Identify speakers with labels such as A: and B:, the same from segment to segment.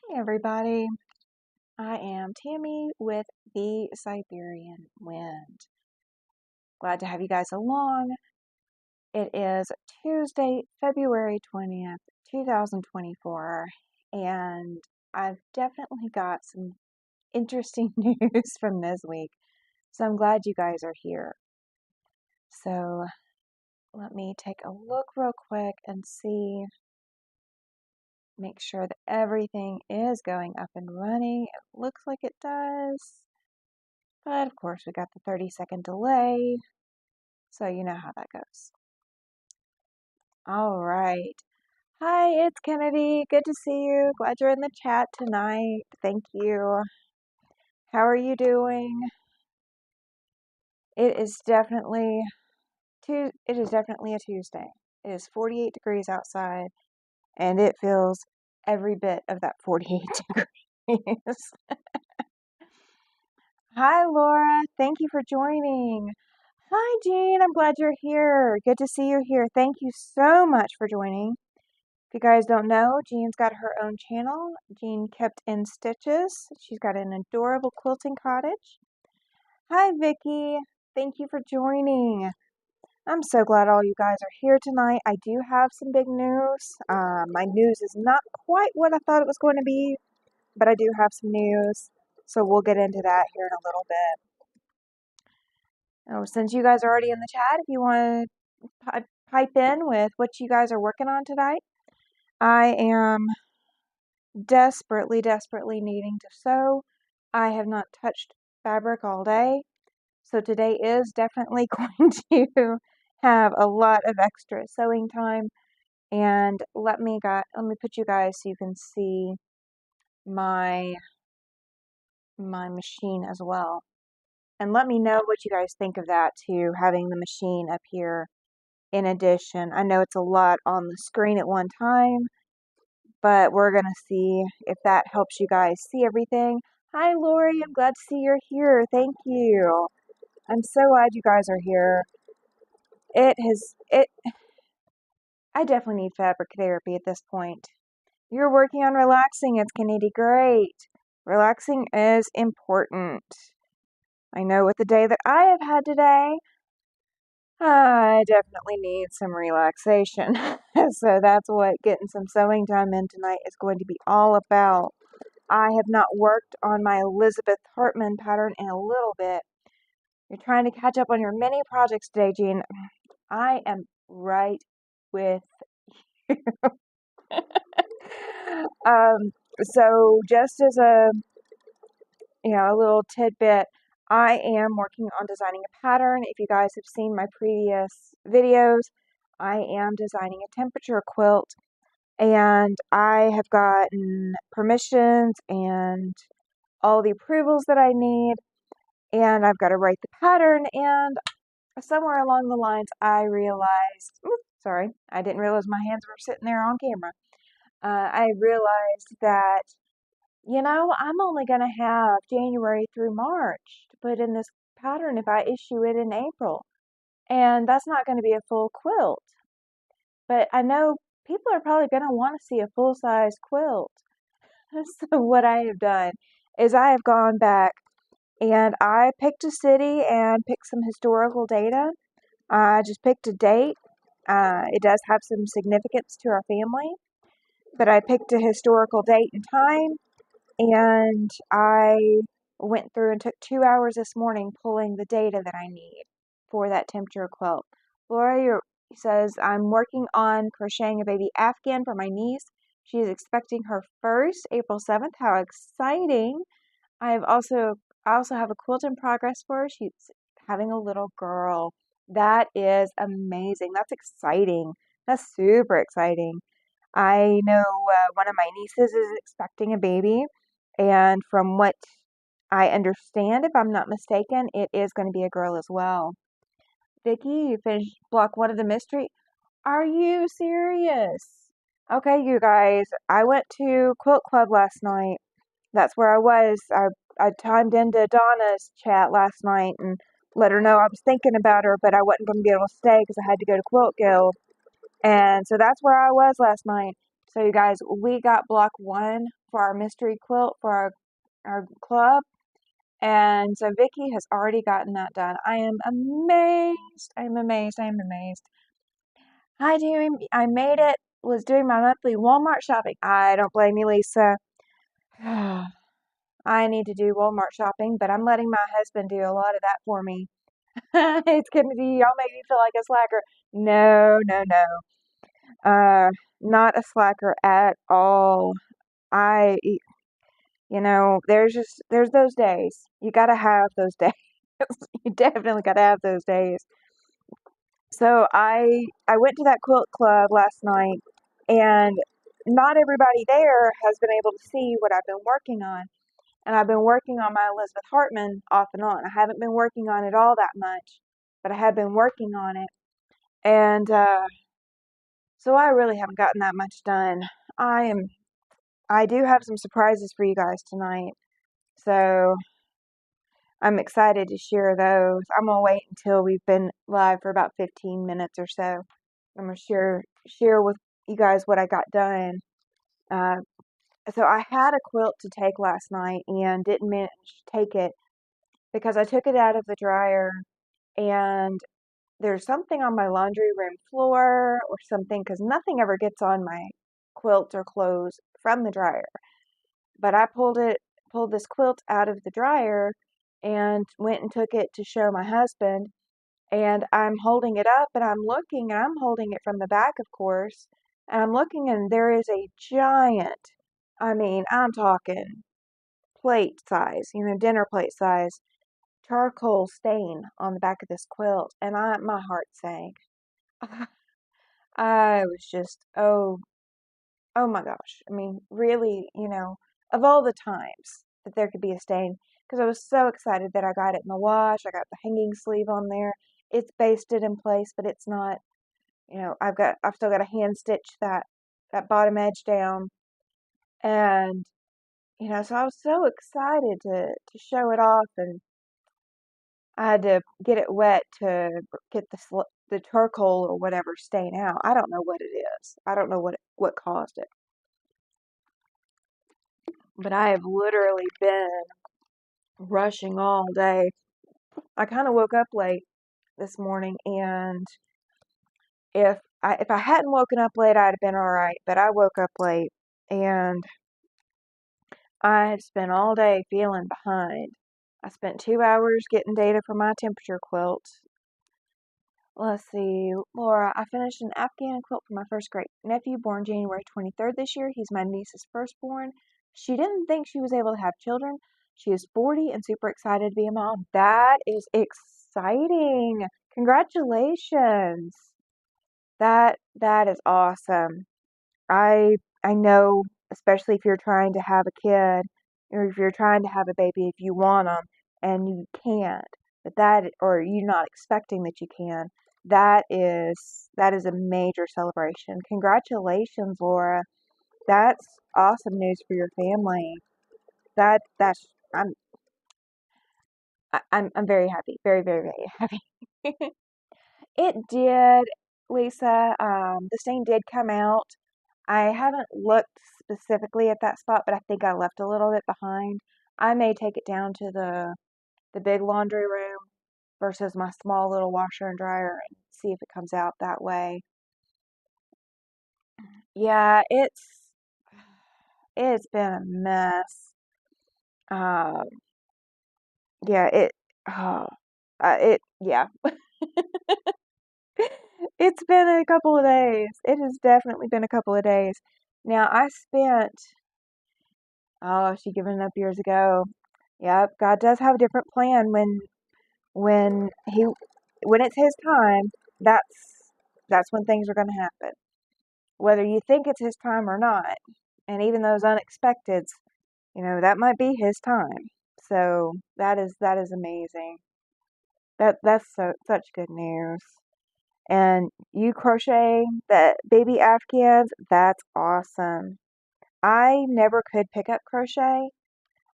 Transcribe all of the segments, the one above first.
A: Hey everybody, I am Tammy with the Siberian Wind. Glad to have you guys along. It is Tuesday, February 20th, 2024, and I've definitely got some interesting news from this week, so I'm glad you guys are here. So let me take a look real quick and make sure that everything is going up and running. It looks like it does. But of course, we got the 30-second delay, so you know how that goes. All right. Hi, it's Kennedy. Good to see you. Glad you're in the chat tonight. Thank you. How are you doing? It is definitely a Tuesday. It is 48 degrees outside, and it feels every bit of that 48 degrees. Hi, Laura. Thank you for joining. Hi, Jean. I'm glad you're here. Good to see you here. Thank you so much for joining. If you guys don't know, Jean's got her own channel, Jean Kept in Stitches. She's got an adorable quilting cottage. Hi, Vicki. Thank you for joining. I'm so glad all you guys are here tonight. I do have some big news. My news is not quite what I thought it was going to be, but I do have some news. So we'll get into that here in a little bit. Oh, since you guys are already in the chat, if you want to pipe in with what you guys are working on tonight, I am desperately needing to sew. I have not touched fabric all day, so today is definitely going to have a lot of extra sewing time. And let me put you guys so you can see my machine as well. And let me know what you guys think of that too, having the machine up here in addition. I know it's a lot on the screen at one time, but we're going to see if that helps you guys see everything. Hi, Lori. I'm glad to see you're here. Thank you. I'm so glad you guys are here. I definitely need fabric therapy at this point. You're working on relaxing. It's Kennedy. Great. Relaxing is important. I know with the day that I have had today, I definitely need some relaxation. So that's what getting some sewing time in tonight is going to be all about. I have not worked on my Elizabeth Hartman pattern in a little bit. You're trying to catch up on your mini projects today, Jean. I am right with you. So just as a little tidbit, I am working on designing a pattern. If you guys have seen my previous videos, I am designing a temperature quilt, and I have gotten permissions and all the approvals that I need, and I've got to write the pattern, and somewhere along the lines I realized, sorry, I didn't realize my hands were sitting there on camera. I realized that, I'm only going to have January through March to put in this pattern if I issue it in April, and that's not going to be a full quilt. But I know people are probably going to want to see a full-size quilt. So what I have done is I have gone back and I picked a city and picked some historical data. I just picked a date. It does have some significance to our family, but I picked a historical date and time, and I went through and took 2 hours this morning pulling the data that I need for that temperature quilt. Laura says, I'm working on crocheting a baby Afghan for my niece. She is expecting her first April 7th. How exciting! I also have a quilt in progress for her. She's having a little girl. That is amazing. That's exciting. That's super exciting. I know one of my nieces is expecting a baby, and from what I understand, if I'm not mistaken, it is going to be a girl as well. Vicki, you finished block 1 of the mystery. Are you serious? Okay, you guys, I went to Quilt Club last night. That's where I was. I timed into Donna's chat last night and let her know I was thinking about her, but I wasn't going to be able to stay because I had to go to Quilt Guild. And so that's where I was last night. So you guys, we got block 1 for our mystery quilt for our club. And so Vicky has already gotten that done. I am amazed. I'm amazed. I'm amazed. I made it, was doing my monthly Walmart shopping. I don't blame you, Lisa. I need to do Walmart shopping, but I'm letting my husband do a lot of that for me. It's gonna be, y'all make me feel like a slacker. No, no, no. Not a slacker at all. I, there's those days. You gotta have those days. You definitely gotta have those days. So I went to that quilt club last night, and not everybody there has been able to see what I've been working on. And I've been working on my Elizabeth Hartman off and on. I haven't been working on it all that much, but I have been working on it. And so I really haven't gotten that much done. I do have some surprises for you guys tonight. So I'm excited to share those. I'm gonna wait until we've been live for about 15 minutes or so. I'm gonna share with you guys what I got done. Uh, so I had a quilt to take last night and didn't manage to take it because I took it out of the dryer, and there's something on my laundry room floor or something, because nothing ever gets on my quilt or clothes from the dryer. But I pulled this quilt out of the dryer and went and took it to show my husband. And I'm holding it up and I'm looking, and I'm holding it from the back, of course. And I'm looking, and there is a giant, I mean, I'm talking plate size, dinner plate size, charcoal stain on the back of this quilt. And my heart sank. I was just, oh my gosh. I mean, really, of all the times that there could be a stain, because I was so excited that I got it in the wash. I got the hanging sleeve on there. It's basted in place, but it's not, I've still got to hand stitch that bottom edge down. And, so I was so excited to show it off, and I had to get it wet to get the charcoal or whatever stain out. I don't know what it is. I don't know what caused it. But I have literally been rushing all day. I kind of woke up late this morning, and if I hadn't woken up late, I'd have been all right. But I woke up late, and I had spent all day feeling behind. I spent 2 hours getting data for my temperature quilt. Let's see, Laura, I finished an Afghan quilt for my first great nephew, born January 23rd this year. He's my niece's firstborn. She didn't think she was able to have children. She is 40 and super excited to be a mom. That is exciting. Congratulations. That is awesome. I know, especially if you're trying to have a kid, or if you're trying to have a baby, if you want them and you can't, or you're not expecting that you can, that is a major celebration. Congratulations, Laura. That's awesome news for your family. That's I'm very happy. Very, very, very happy. It did, Lisa. The stain did come out. I haven't looked specifically at that spot, but I think I left a little bit behind. I may take it down to the big laundry room versus my small little washer and dryer and see if it comes out that way. Yeah, it's been a mess. Um, yeah, yeah. It's been a couple of days. It has definitely been a couple of days. Now, she given up years ago. Yep, God does have a different plan when he when it's his time. That's when things are going to happen. Whether you think it's his time or not, and even those unexpecteds, that might be his time. So that is amazing. That's such good news. And you crochet the baby Afghans, that's awesome. I never could pick up crochet.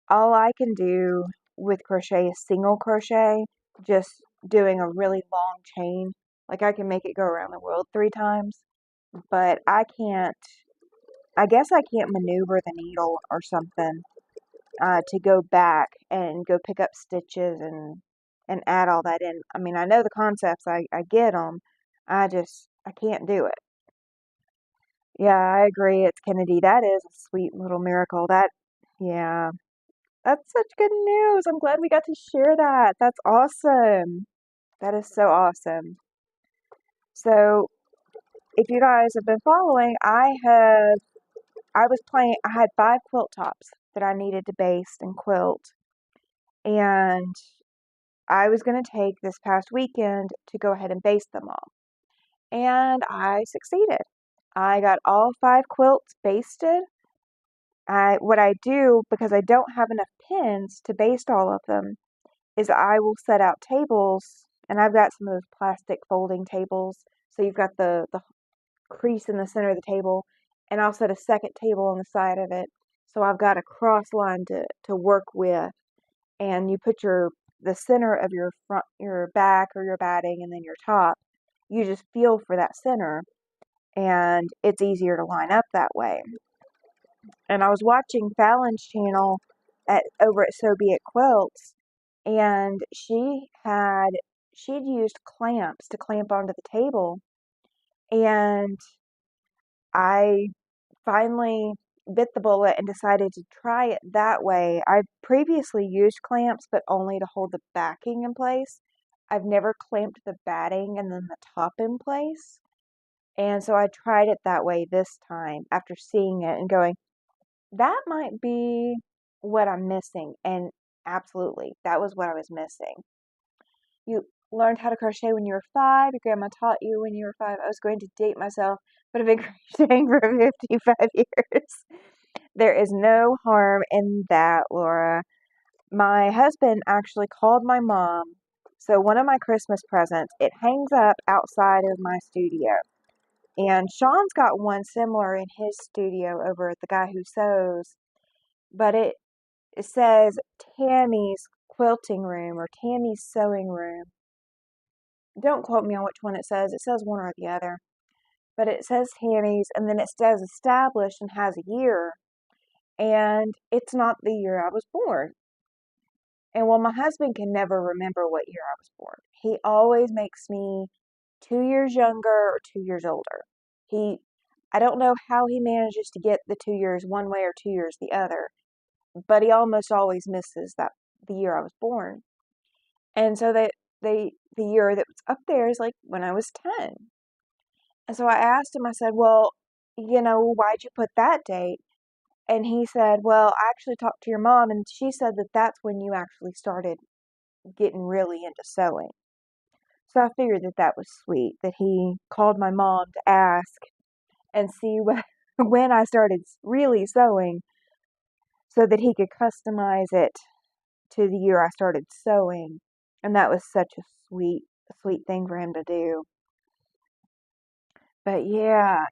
A: All I can do with crochet is single crochet, just doing a really long chain. Like I can make it go around the world 3 times, but I guess I can't maneuver the needle or something to go back and go pick up stitches and add all that in. I mean, I know the concepts, I get them. I can't do it. Yeah, I agree. It's Kennedy. That is a sweet little miracle. Yeah, that's such good news. I'm glad we got to share that. That's awesome. That is so awesome. So, if you guys have been following, I had 5 quilt tops that I needed to baste and quilt, and I was going to take this past weekend to go ahead and baste them all. And I succeeded. I got all 5 quilts basted. What I do, because I don't have enough pins to baste all of them, is I will set out tables, and I've got some of those plastic folding tables. So you've got the crease in the center of the table, and I'll set a second table on the side of it. So I've got a cross line to work with, and you put the center of your back or your batting, and then your top. You just feel for that center, and it's easier to line up that way. And I was watching Fallon's channel over at Soviet Quilts, and she'd used clamps to clamp onto the table, and I finally bit the bullet and decided to try it that way. I previously used clamps, but only to hold the backing in place. I've never clamped the batting and then the top in place. And so I tried it that way this time after seeing it and going, that might be what I'm missing. And absolutely, that was what I was missing. You learned how to crochet when you were 5. Your grandma taught you when you were 5. I was going to date myself, but I've been crocheting for 55 years. There is no harm in that, Laura. My husband actually called my mom. So one of my Christmas presents, it hangs up outside of my studio. And Sean's got one similar in his studio over at the Guy Who Sews. But it says Tammy's quilting room or Tammy's sewing room. Don't quote me on which one it says. It says one or the other. But it says Tammy's, and then it says established and has a year. And it's not the year I was born. And well, my husband can never remember what year I was born. He always makes me 2 years younger or 2 years older. I don't know how he manages to get the 2 years one way or 2 years the other, but he almost always misses the year I was born. And so the year that was up there is like when I was 10. And so I asked him, I said, well, why'd you put that date? And he said, well, I actually talked to your mom, and she said that that's when you actually started getting really into sewing. So I figured that was sweet, that he called my mom to ask and see when I started really sewing so that he could customize it to the year I started sewing. And that was such a sweet thing for him to do. But yeah,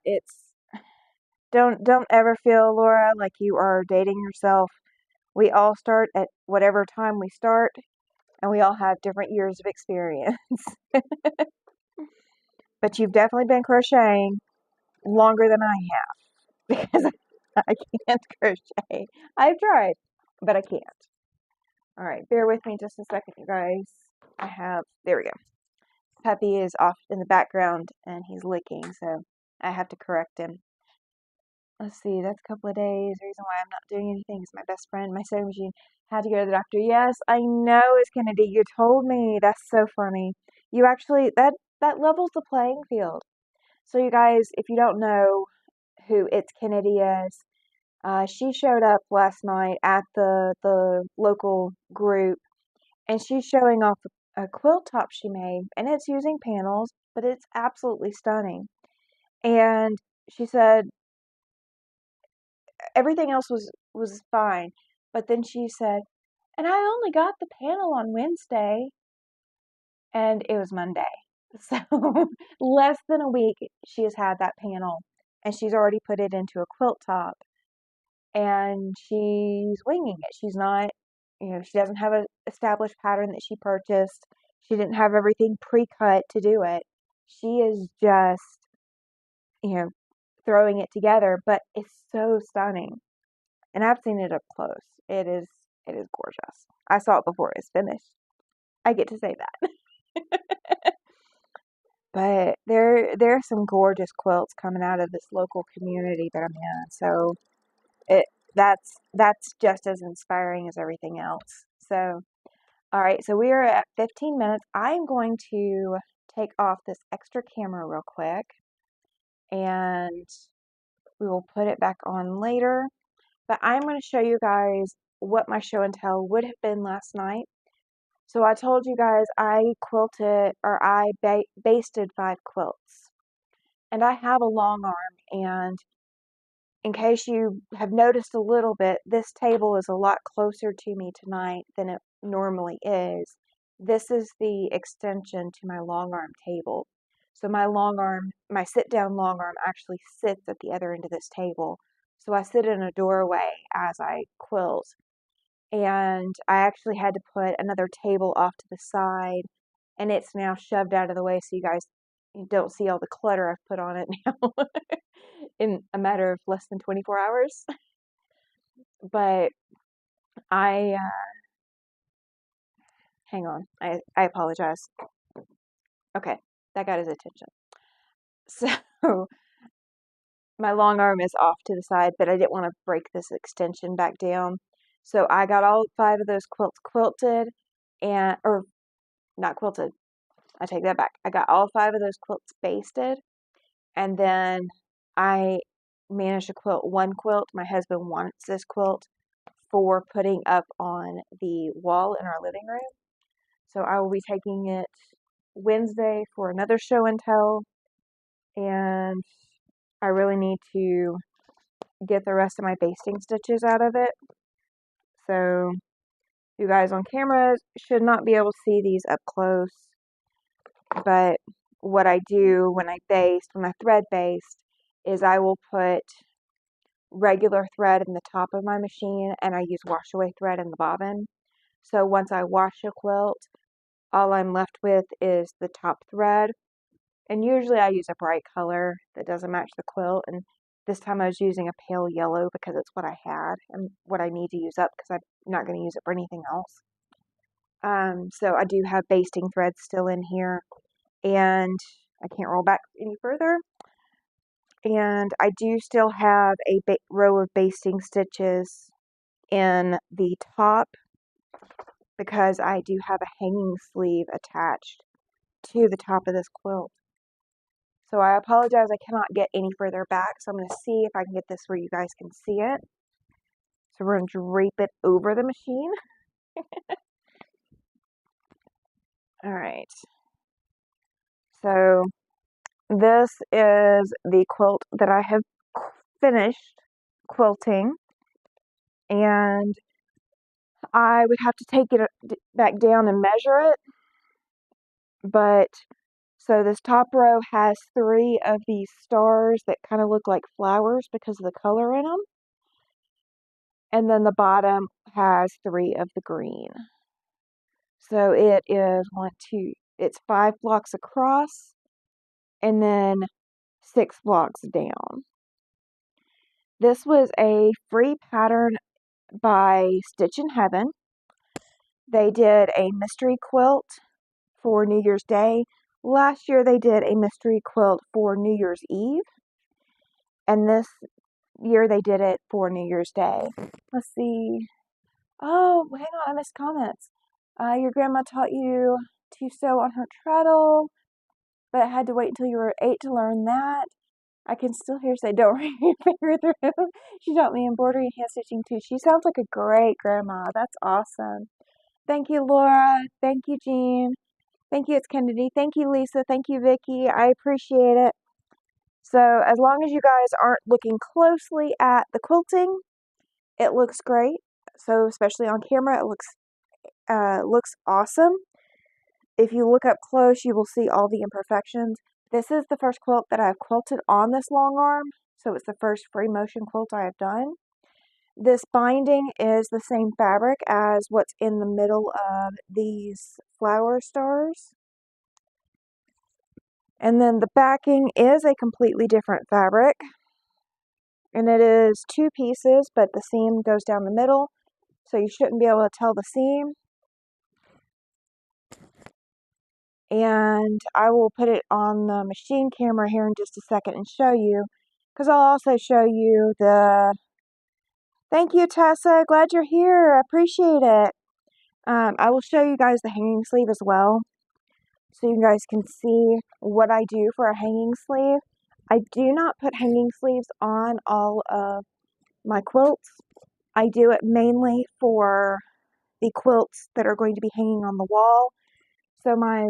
A: don't ever feel, Laura, like you are dating yourself. We all start at whatever time we start, and we all have different years of experience. But you've definitely been crocheting longer than I have because I can't crochet. I've tried, but I can't. All right, bear with me just a second, you guys. There we go. Puppy is off in the background and he's licking, so I have to correct him. Let's see, that's a couple of days. The reason why I'm not doing anything is my best friend, my sewing machine, had to go to the doctor. Yes, I know, it's Kennedy. You told me. That's so funny. You actually, that levels the playing field. So you guys, if you don't know who It's Kennedy is, she showed up last night at the local group, and she's showing off a quilt top she made, and it's using panels, but it's absolutely stunning. And she said everything else was fine, but then she said, and I only got the panel on Wednesday, and it was Monday. So less than a week she has had that panel, and she's already put it into a quilt top, and she's winging it. She's not, she doesn't have an established pattern that she purchased. She didn't have everything pre-cut to do it. She is just, throwing it together, but it's so stunning. And I've seen it up close. It is gorgeous. I saw it before it was finished. I get to say that. But there are some gorgeous quilts coming out of this local community that I'm in. So it that's just as inspiring as everything else. So all right, so we are at 15 minutes. I'm going to take off this extra camera real quick and we will put it back on later. But I'm going to show you guys what my show and tell would have been last night. So I told you guys I quilted, or I basted 5 quilts. And I have a long arm, and in case you have noticed a little bit, this table is a lot closer to me tonight than it normally is. This is the extension to my long arm table. So my sit down long arm actually sits at the other end of this table. So I sit in a doorway as I quilt. And I actually had to put another table off to the side, and it's now shoved out of the way so you guys don't see all the clutter I've put on it now in a matter of less than 24 hours. But I, hang on, I apologize. Okay, that got his attention. So my long arm is off to the side, but I didn't want to break this extension back down. So I got all 5 of those quilts quilted, or not quilted. I take that back. I got all 5 of those quilts basted, and then I managed to quilt one quilt. My husband wants this quilt for putting up on the wall in our living room. So I will be taking it Wednesday for another show and tell, and I really need to get the rest of my basting stitches out of it. So you guys on camera should not be able to see these up close, but what I do when I thread baste, is I will put regular thread in the top of my machine and I use wash away thread in the bobbin. So once I wash a quilt, all I'm left with is the top thread. And usually I use a bright color that doesn't match the quilt. And this time I was using a pale yellow because it's what I had and what I need to use up because I'm not going to use it for anything else. So I do have basting thread still in here, and I can't roll back any further. And I do still have a row of basting stitches in the top because I do have a hanging sleeve attached to the top of this quilt. So I apologize, I cannot get any further back, so I'm going to see if I can get this where you guys can see it. So we're going to drape it over the machine. Alright, so this is the quilt that I have finished quilting, and I would have to take it back down and measure it, but so this top row has 3 of these stars that kind of look like flowers because of the color in them, and then the bottom has 3 of the green. So it is it's 5 blocks across and then 6 blocks down. This was a free pattern by Stitchin Heaven. They did a mystery quilt for New Year's Day. Last year they did a mystery quilt for New Year's Eve. And this year they did it for New Year's Day. Let's see. Oh, hang on, I missed comments. Your grandma taught you to sew on her treadle, but had to wait until you were 8 to learn that. I can still hear her say, don't run your finger through. She taught me embroidery and hand stitching too. She sounds like a great grandma. That's awesome. Thank you, Laura. Thank you, Jean. Thank you, it's Kennedy. Thank you, Lisa. Thank you, Vicki. I appreciate it. So as long as you guys aren't looking closely at the quilting, it looks great. So especially on camera, it looks awesome. If you look up close, you will see all the imperfections. This is the first quilt that I've quilted on this long arm, so it's the first free motion quilt I have done. This binding is the same fabric as what's in the middle of these flower stars. And then the backing is a completely different fabric. And it is 2 pieces, but the seam goes down the middle, so you shouldn't be able to tell the seam. And I will put it on the machine camera here in just a second and show you, because I'll also show you the, thank you Tessa, glad you're here, I appreciate it. I will show you guys the hanging sleeve as well, so you guys can see what I do for a hanging sleeve. I do not put hanging sleeves on all of my quilts. I do it mainly for the quilts that are going to be hanging on the wall. So my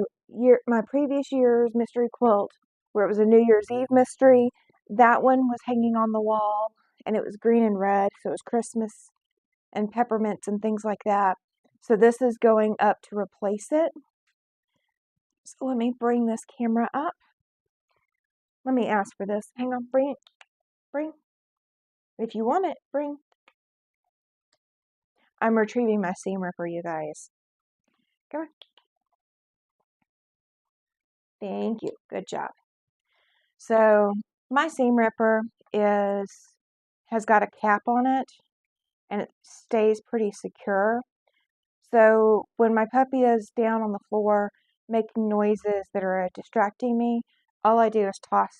A: previous year's mystery quilt, where it was a New Year's Eve mystery, that one was hanging on the wall, and it was green and red, so it was Christmas and peppermints and things like that. So this is going up to replace it. So let me bring this camera up. Let me ask for this. Hang on, bring it. Bring. If you want it, bring. I'm retrieving my seam ripper, you guys. Come on. Thank you. Good job. So my seam ripper has got a cap on it, and it stays pretty secure. So when my puppy is down on the floor making noises that are distracting me, all I do is toss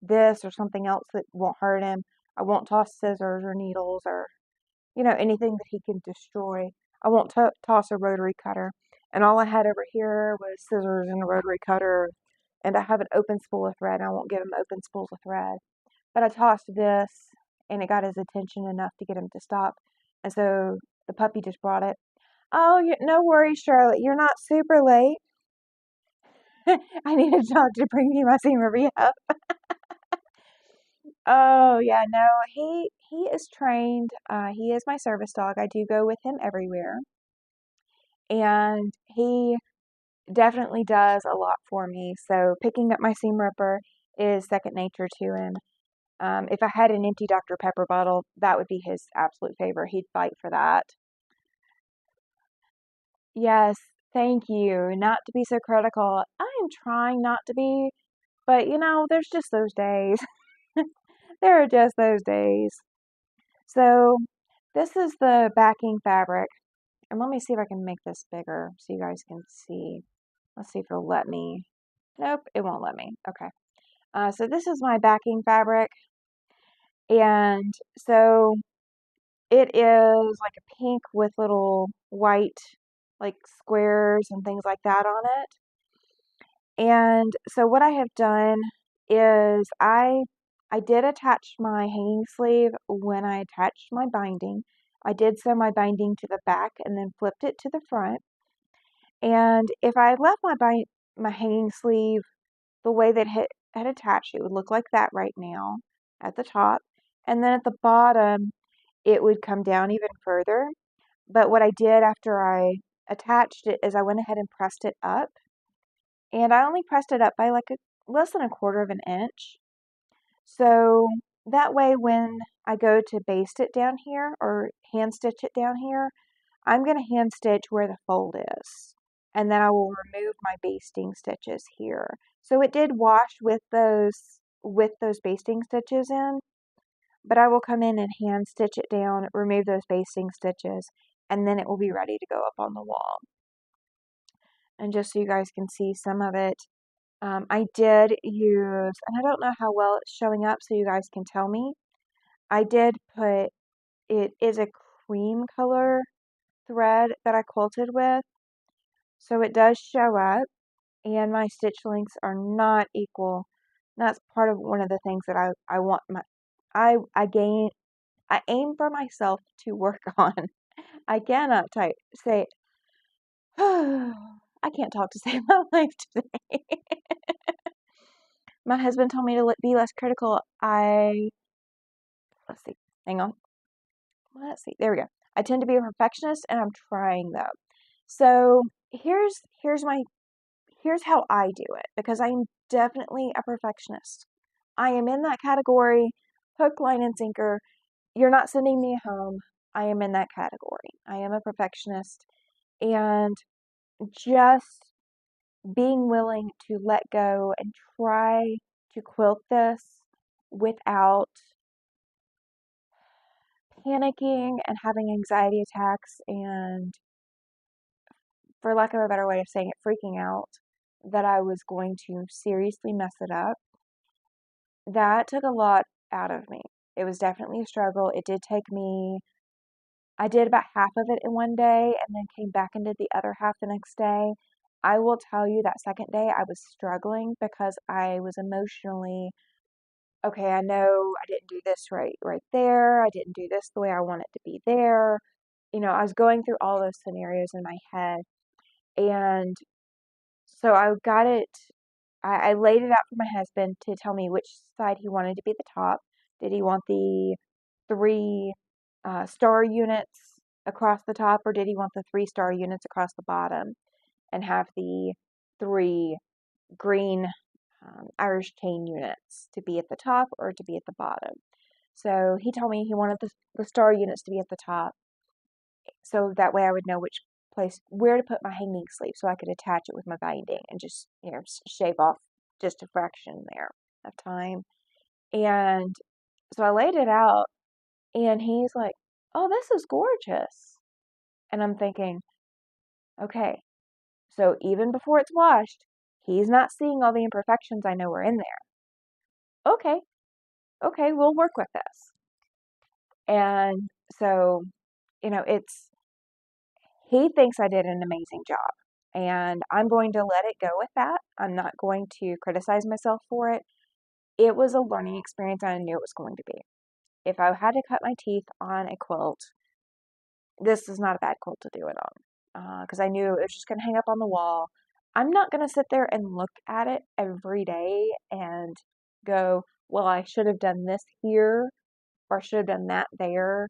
A: this or something else that won't hurt him. I won't toss scissors or needles or, anything that he can destroy. I won't toss a rotary cutter. And all I had over here was scissors and a rotary cutter, and I have an open spool of thread. I won't give him open spools of thread. But I tossed this, and it got his attention enough to get him to stop. And so the puppy just brought it. Oh, no worries, Charlotte. You're not super late. I need a dog to bring me my seam ripper up. Oh, yeah, no, he is trained. He is my service dog. I do go with him everywhere. And he definitely does a lot for me. So picking up my seam ripper is second nature to him. If I had an empty Dr. Pepper bottle, that would be his absolute favorite. He'd fight for that. Yes, thank you. Not to be so critical. I am trying not to be, but there's just those days. There are just those days. So this is the backing fabric. And let me see if I can make this bigger so you guys can see. Let's see if it'll let me. Nope, it won't let me. Okay. So this is my backing fabric. And so it is like a pink with little white like squares and things like that on it. And so what I have done is I did attach my hanging sleeve when I attached my binding. I did sew my binding to the back and then flipped it to the front. And if I had left my hanging sleeve the way that it had attached, it would look like that right now at the top. And then at the bottom, it would come down even further. But what I did after I attached it is I went ahead and pressed it up. And I only pressed it up by like less than a quarter of an inch. So that way when I go to baste it down here or hand stitch it down here, I'm going to hand stitch where the fold is. And then I will remove my basting stitches here. So it did wash with those basting stitches in, but I will come in and hand stitch it down, remove those basting stitches, and then it will be ready to go up on the wall. And just so you guys can see some of it, I did use, and I don't know how well it's showing up so you guys can tell me, I did put, it is a cream color thread that I quilted with, so it does show up, and my stitch lengths are not equal. That's part of one of the things that I want I aim for myself to work on. I cannot say, I can't talk to save my life today. My husband told me to be less critical. Let's see, hang on. Let's see, there we go. I tend to be a perfectionist, and I'm trying though. So here's how I do it, because I'm definitely a perfectionist. I am in that category, hook, line, and sinker. You're not sending me home. I am in that category. I am a perfectionist, and just being willing to let go and try to quilt this without panicking and having anxiety attacks and, for lack of a better way of saying it, freaking out that I was going to seriously mess it up. That took a lot out of me. It was definitely a struggle. It did take me, I did about half of it in one day and then came back and did the other half the next day. I will tell you that second day I was struggling because I was emotionally, okay, I know I didn't do this right there. I didn't do this the way I want it to be there. I was going through all those scenarios in my head. And so I got it, I laid it out for my husband to tell me which side he wanted to be the top. Did he want the three star units across the top, or did he want the 3-star units across the bottom and have the three green Irish chain units to be at the top or to be at the bottom? So he told me he wanted the star units to be at the top, so that way I would know which place, where to put my hanging sleeve so I could attach it with my binding and just, shave off just a fraction there of time. And so I laid it out and he's like, "Oh, this is gorgeous." And I'm thinking, okay, so even before it's washed, he's not seeing all the imperfections I know are in there. Okay, okay, we'll work with this. And so, he thinks I did an amazing job. And I'm going to let it go with that. I'm not going to criticize myself for it. It was a learning experience and I knew it was going to be. If I had to cut my teeth on a quilt, this is not a bad quilt to do it on. Because I knew it was just going to hang up on the wall. I'm not going to sit there and look at it every day and go, well, I should have done this here or I should have done that there.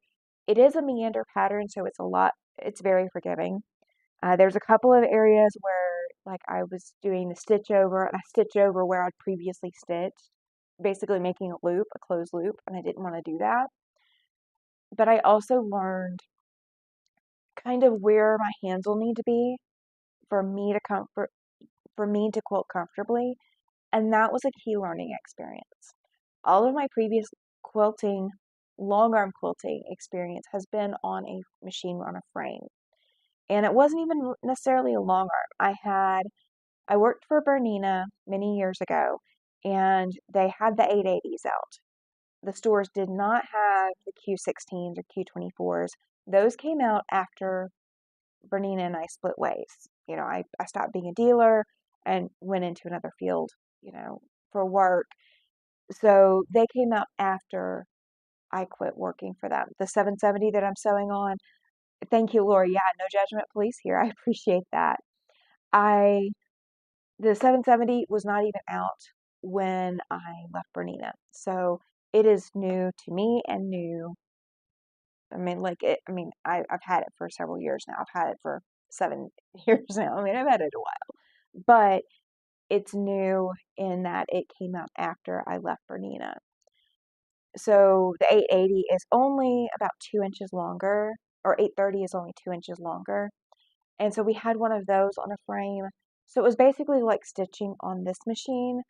A: It is a meander pattern, so it's very forgiving. There's a couple of areas where, like, I was doing the stitch over, and I stitch over where I'd previously stitched, basically making a loop, a closed loop, and I didn't want to do that. But I also learned kind of where my hands will need to be for me to quilt comfortably, and that was a key learning experience. All of my previous quilting, long arm quilting experience has been on a machine on a frame. And it wasn't even necessarily a long arm. I worked for Bernina many years ago, and they had the 880s out. The stores did not have the Q16s or Q24s. Those came out after Bernina and I split ways. I stopped being a dealer and went into another field, for work. So they came out after I quit working for them. The 770 that I'm sewing on, thank you, Lori. Yeah, no judgment, police here. I appreciate that. The 770 was not even out when I left Bernina. So it is new to me and new. I've had it for several years now. I've had it for 7 years now. I've had it a while. But it's new in that it came out after I left Bernina. So the 880 is only about 2 inches longer, or 830 is only 2 inches longer. And so we had one of those on a frame. So it was basically like stitching on this machine,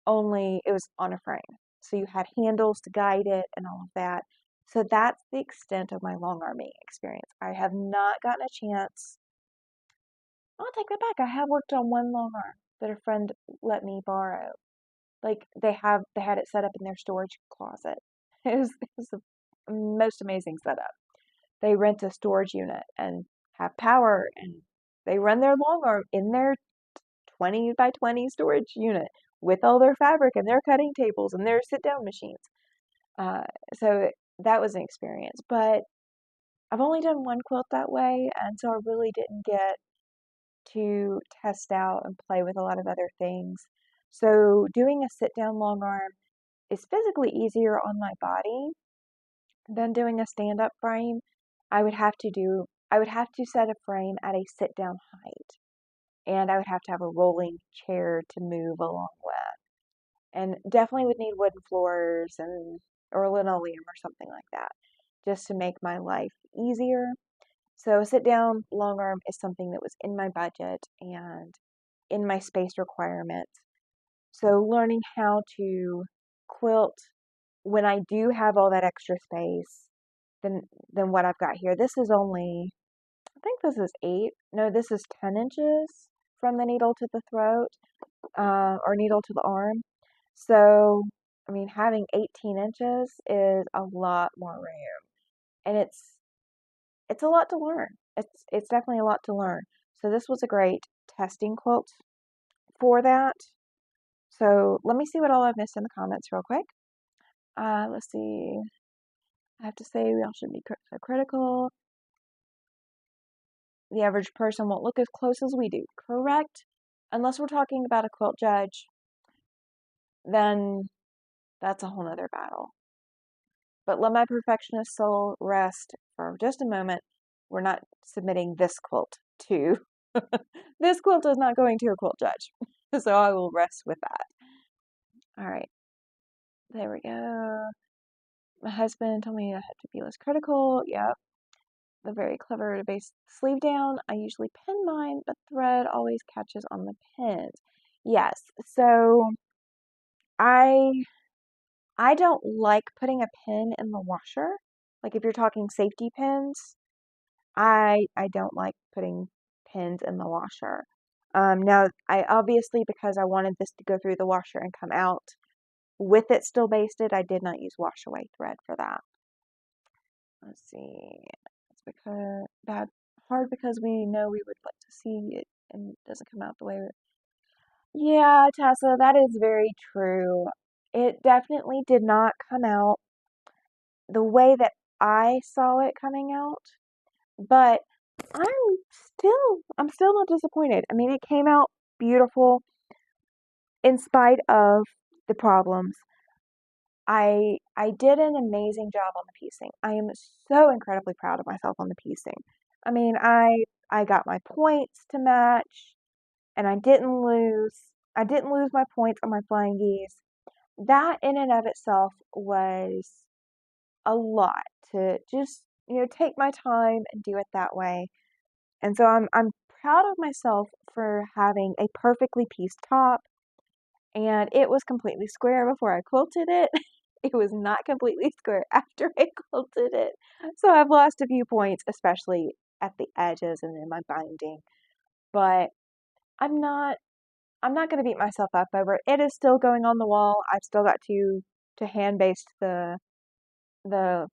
A: only it was on a frame. So you had handles to guide it and all of that. So that's the extent of my long arming experience. I have not gotten a chance. I'll take that back. I have worked on one long arm that a friend let me borrow. Like they had it set up in their storage closet. It was the most amazing setup. They rent a storage unit and have power, and they run their long arm in their 20 by 20 storage unit with all their fabric and their cutting tables and their sit down machines. So that was an experience. But I've only done one quilt that way, and so I really didn't get to test out and play with a lot of other things. So doing a sit down long arm is physically easier on my body than doing a stand up frame. I would have to set a frame at a sit down height, and I would have to have a rolling chair to move along with, and definitely would need wooden floors or linoleum or something like that just to make my life easier. So sit down long arm is something that was in my budget and in my space requirements. So learning how to quilt when I do have all that extra space than what I've got here. This is only, I think this is 8. No, this is 10 inches from the needle to the throat, or needle to the arm. So, I mean, having 18 inches is a lot more room, and it's a lot to learn. It's definitely a lot to learn. So this was a great testing quilt for that. So let me see what all I've missed in the comments real quick. Let's see. I have to say we all should be so critical. The average person won't look as close as we do. Correct. Unless we're talking about a quilt judge, then that's a whole nother battle. But let my perfectionist soul rest for just a moment. We're not submitting this quilt to, this quilt is not going to a quilt judge. So I will rest with that. All right. There we go. My husband told me I have to be less critical. Yep. They're very clever to base the sleeve down. I usually pin mine, but thread always catches on the pins. Yes. So I don't like putting a pin in the washer. Like if you're talking safety pins, I don't like putting pins in the washer. Now I obviously, because I wanted this to go through the washer and come out with it still basted, I did not use wash away thread for that. Let's see. It's because hard because we know we would like to see it and it doesn't come out the way. Yeah, Tessa, that is very true. It definitely did not come out the way that I saw it coming out, but I'm still not disappointed. I mean, it came out beautiful in spite of the problems. I did an amazing job on the piecing. I am so incredibly proud of myself on the piecing. I mean, I got my points to match, and I didn't lose my points on my flying geese. That in and of itself was a lot to just, take my time and do it that way. And so I'm proud of myself for having a perfectly pieced top, and it was completely square before I quilted it. It was not completely square after I quilted it. So I've lost a few points, especially at the edges and in my binding. But I'm not going to beat myself up over it. It is still going on the wall. I've still got to hand baste the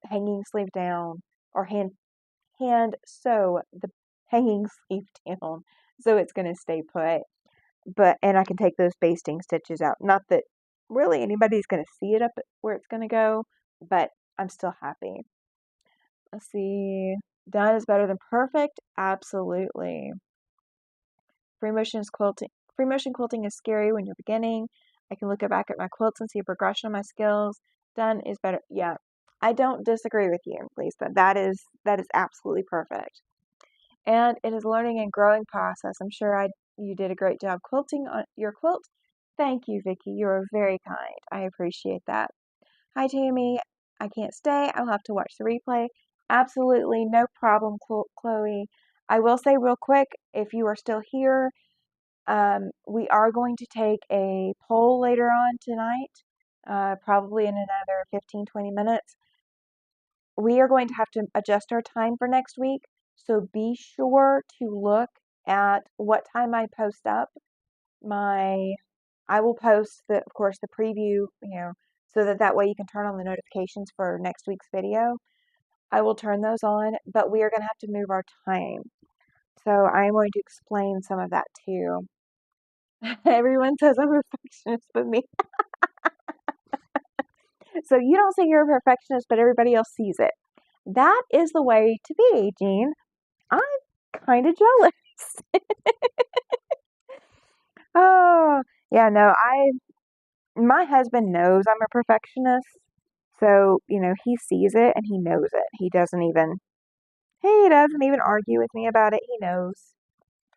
A: hanging sleeve down, or hand sew the hanging sleeve down so it's going to stay put. And I can take those basting stitches out. Not that really anybody's going to see it up where it's going to go, but I'm still happy. Let's see. Done is better than perfect. Absolutely. Free motion quilting is scary when you're beginning. I can look back at my quilts and see a progression of my skills. Done is better. Yeah, I don't disagree with you, Lisa. That is absolutely perfect. And it is a learning and growing process. I'm sure you did a great job quilting on your quilt. Thank you, Vicki. You are very kind. I appreciate that. Hi, Tammy. I can't stay. I'll have to watch the replay. Absolutely no problem, Chloe. I will say real quick, if you are still here, we are going to take a poll later on tonight, probably in another 15-20 minutes. We are going to have to adjust our time for next week, so be sure to look at what time I post up. I will post of course, the preview, so that way you can turn on the notifications for next week's video. I will turn those on, but we are going to have to move our time. So I am going to explain some of that too. Everyone says I'm a perfectionist but me. So you don't say you're a perfectionist, but everybody else sees it. That is the way to be, Jean. I'm kind of jealous. Oh, yeah, no, my husband knows I'm a perfectionist. So, he sees it and he knows it. He doesn't even argue with me about it. He knows.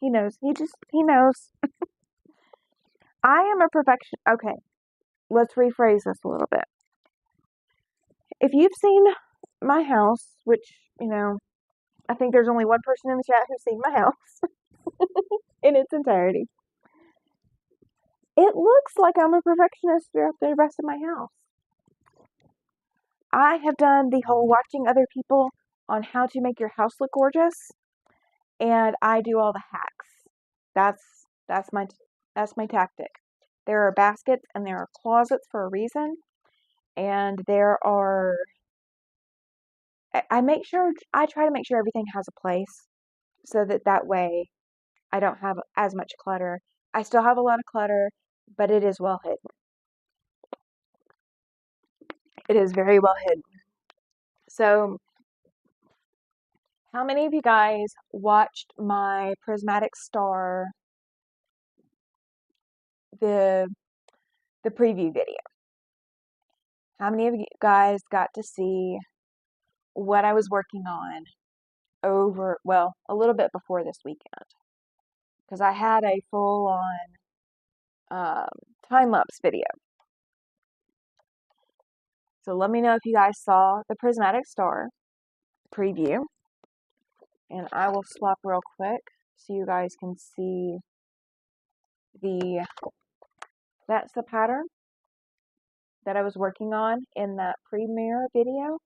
A: He knows. He knows. I am a perfectionist. Okay, let's rephrase this a little bit. If you've seen my house, which, I think there's only one person in the chat who's seen my house in its entirety. It looks like I'm a perfectionist throughout the rest of my house. I have done the whole watching other people on how to make your house look gorgeous, and I do all the hacks. That's that's my that's my tactic. There are baskets and there are closets for a reason, and there are I try to make sure everything has a place so that way I don't have as much clutter. I still have a lot of clutter, but it is well hidden. It is very well hidden. So, how many of you guys watched my Prismatic Star the preview video? How many of you guys got to see what I was working on a little bit before this weekend? Because I had a full-on time-lapse video. So let me know if you guys saw the Prismatic Star preview. And I will swap real quick so you guys can see that's the pattern that I was working on in that premiere video.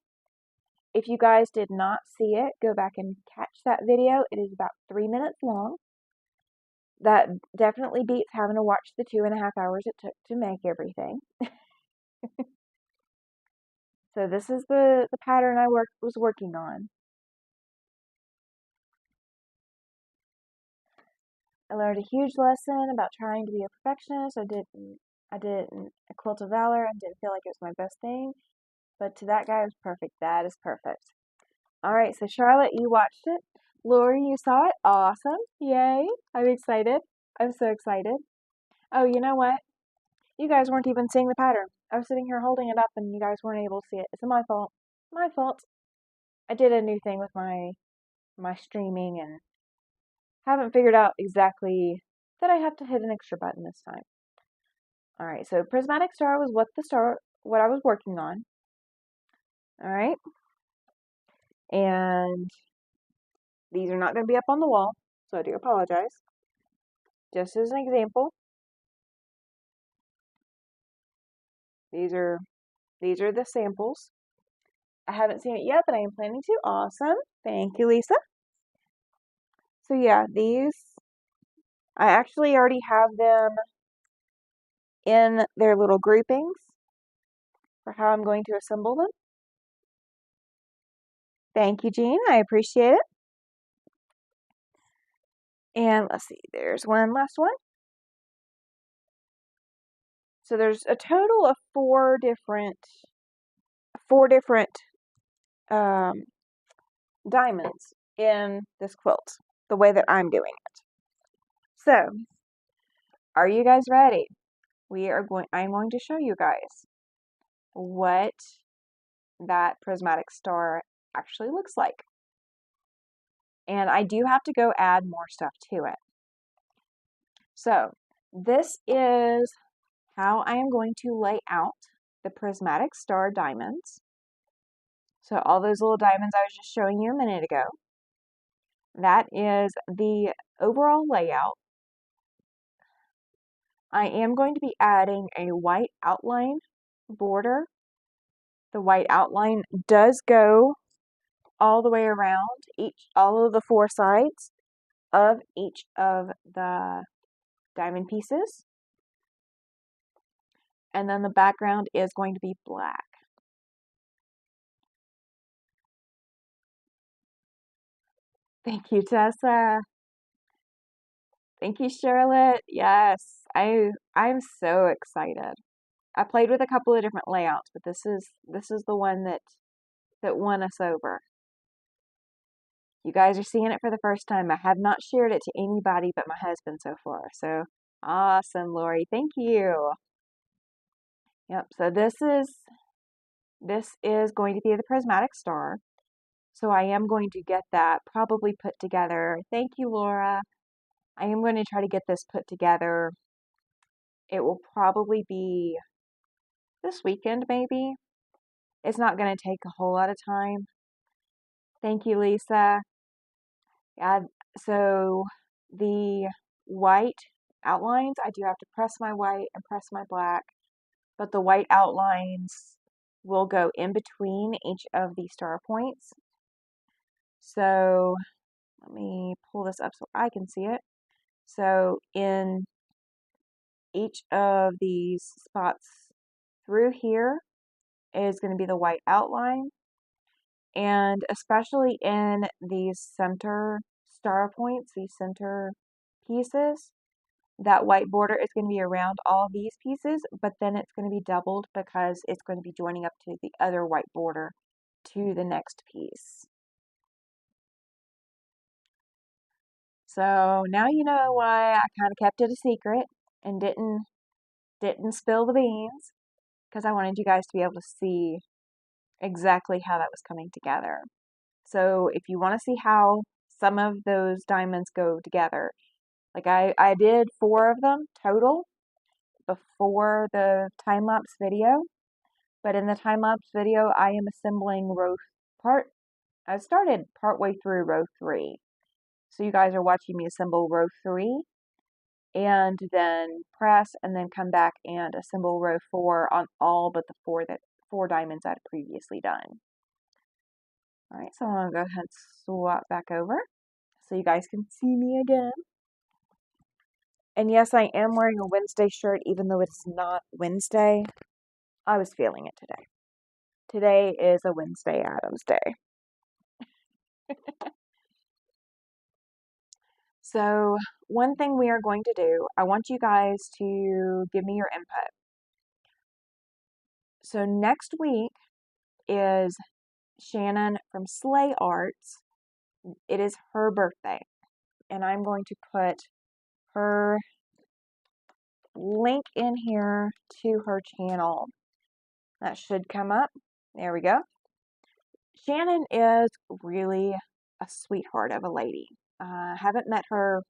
A: If you guys did not see it, go back and catch that video. It is about 3 minutes long. That definitely beats having to watch the 2.5 hours it took to make everything. So this is the pattern I was working on. I learned a huge lesson about trying to be a perfectionist. I did a quilt of valor and didn't feel like it was my best thing. But to that guy, it was perfect. That is perfect. Alright, so Charlotte, you watched it. Lori, you saw it. Awesome. Yay. I'm excited. I'm so excited. Oh, you know what? You guys weren't even seeing the pattern. I was sitting here holding it up and you guys weren't able to see it. It's my fault. My fault. I did a new thing with my streaming and haven't figured out exactly that I have to hit an extra button this time. Alright, so Prismatic Star was what I was working on. Alright. And these are not going to be up on the wall, so I do apologize. Just as an example, these are the samples. I haven't seen it yet, but I am planning to. Awesome. Thank you, Lisa. So yeah, these, I actually already have them in their little groupings for how I'm going to assemble them. Thank you, Jean. I appreciate it. And let's see, there's one last one. So there's a total of four different diamonds in this quilt, the way that I'm doing it. So, are you guys ready? I'm going to show you guys what that Prismatic Star actually looks like. And I do have to go add more stuff to it. So, this is how I am going to lay out the Prismatic Star diamonds. So all those little diamonds I was just showing you a minute ago, that is the overall layout. I am going to be adding a white outline border. The white outline does go all the way around all of the four sides of each of the diamond pieces. And then the background is going to be black. Thank you, Tessa. Thank you, Charlotte. Yes, I'm so excited. I played with a couple of different layouts, but this is the one that won us over. You guys are seeing it for the first time. I have not shared it to anybody but my husband so far. So awesome, Lori. Thank you. Yep, so this is going to be the Prismatic Star. So I am going to get that probably put together. Thank you, Laura. I am going to try to get this put together. It will probably be this weekend, maybe. It's not going to take a whole lot of time. Thank you, Lisa. Yeah, so the white outlines, I do have to press my white and press my black, but the white outlines will go in between each of the star points. So let me pull this up so I can see it. So in each of these spots through here is going to be the white outline, and especially in these center star points, these center pieces, that white border is going to be around all these pieces, but then it's going to be doubled because it's going to be joining up to the other white border to the next piece. So now you know why I kind of kept it a secret and didn't spill the beans, because I wanted you guys to be able to see exactly how that was coming together. So if you want to see how some of those diamonds go together, like I did 4 of them total before the time-lapse video, but in the time-lapse video I am assembling I started partway through row 3. So you guys are watching me assemble row 3 and then press and then come back and assemble row 4 on all but the 4 diamonds I'd previously done. Alright, so I'm going to go ahead and swap back over so you guys can see me again. And yes, I am wearing a Wednesday shirt even though it's not Wednesday. I was feeling it today. Today is a Wednesday Addams Day. So one thing we are going to do, I want you guys to give me your input. So next week is Shannon from Slay Arts. It is her birthday, and I'm going to put her link in here to her channel. That should come up. There we go. Shannon is really a sweetheart of a lady. Haven't met her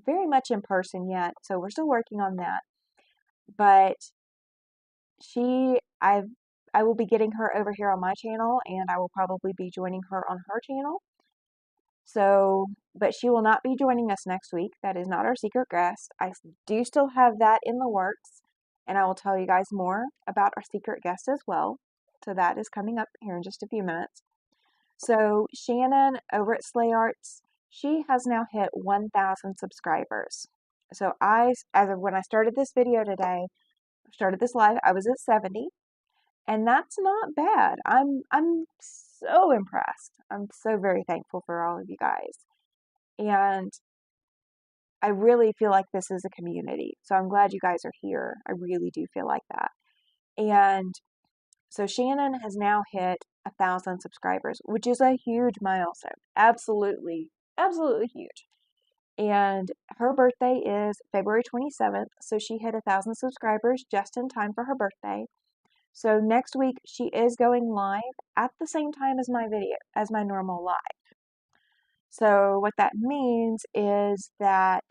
A: very much in person yet, so we're still working on that. But I will be getting her over here on my channel, and I will probably be joining her on her channel. So, but she will not be joining us next week. That is not our secret guest. I do still have that in the works, and I will tell you guys more about our secret guest as well. So that is coming up here in just a few minutes. So Shannon over at Slay Arts, she has now hit 1,000 subscribers. So as of when I started this video today, started this live, I was at 70, and that's not bad. I'm so impressed. I'm so very thankful for all of you guys. And I really feel like this is a community. So I'm glad you guys are here. I really do feel like that. And so Shannon has now hit 1,000 subscribers, which is a huge milestone. Absolutely, absolutely huge. And her birthday is February 27th, so she hit 1,000 subscribers just in time for her birthday. So next week she is going live at the same time as my normal live. So what that means is that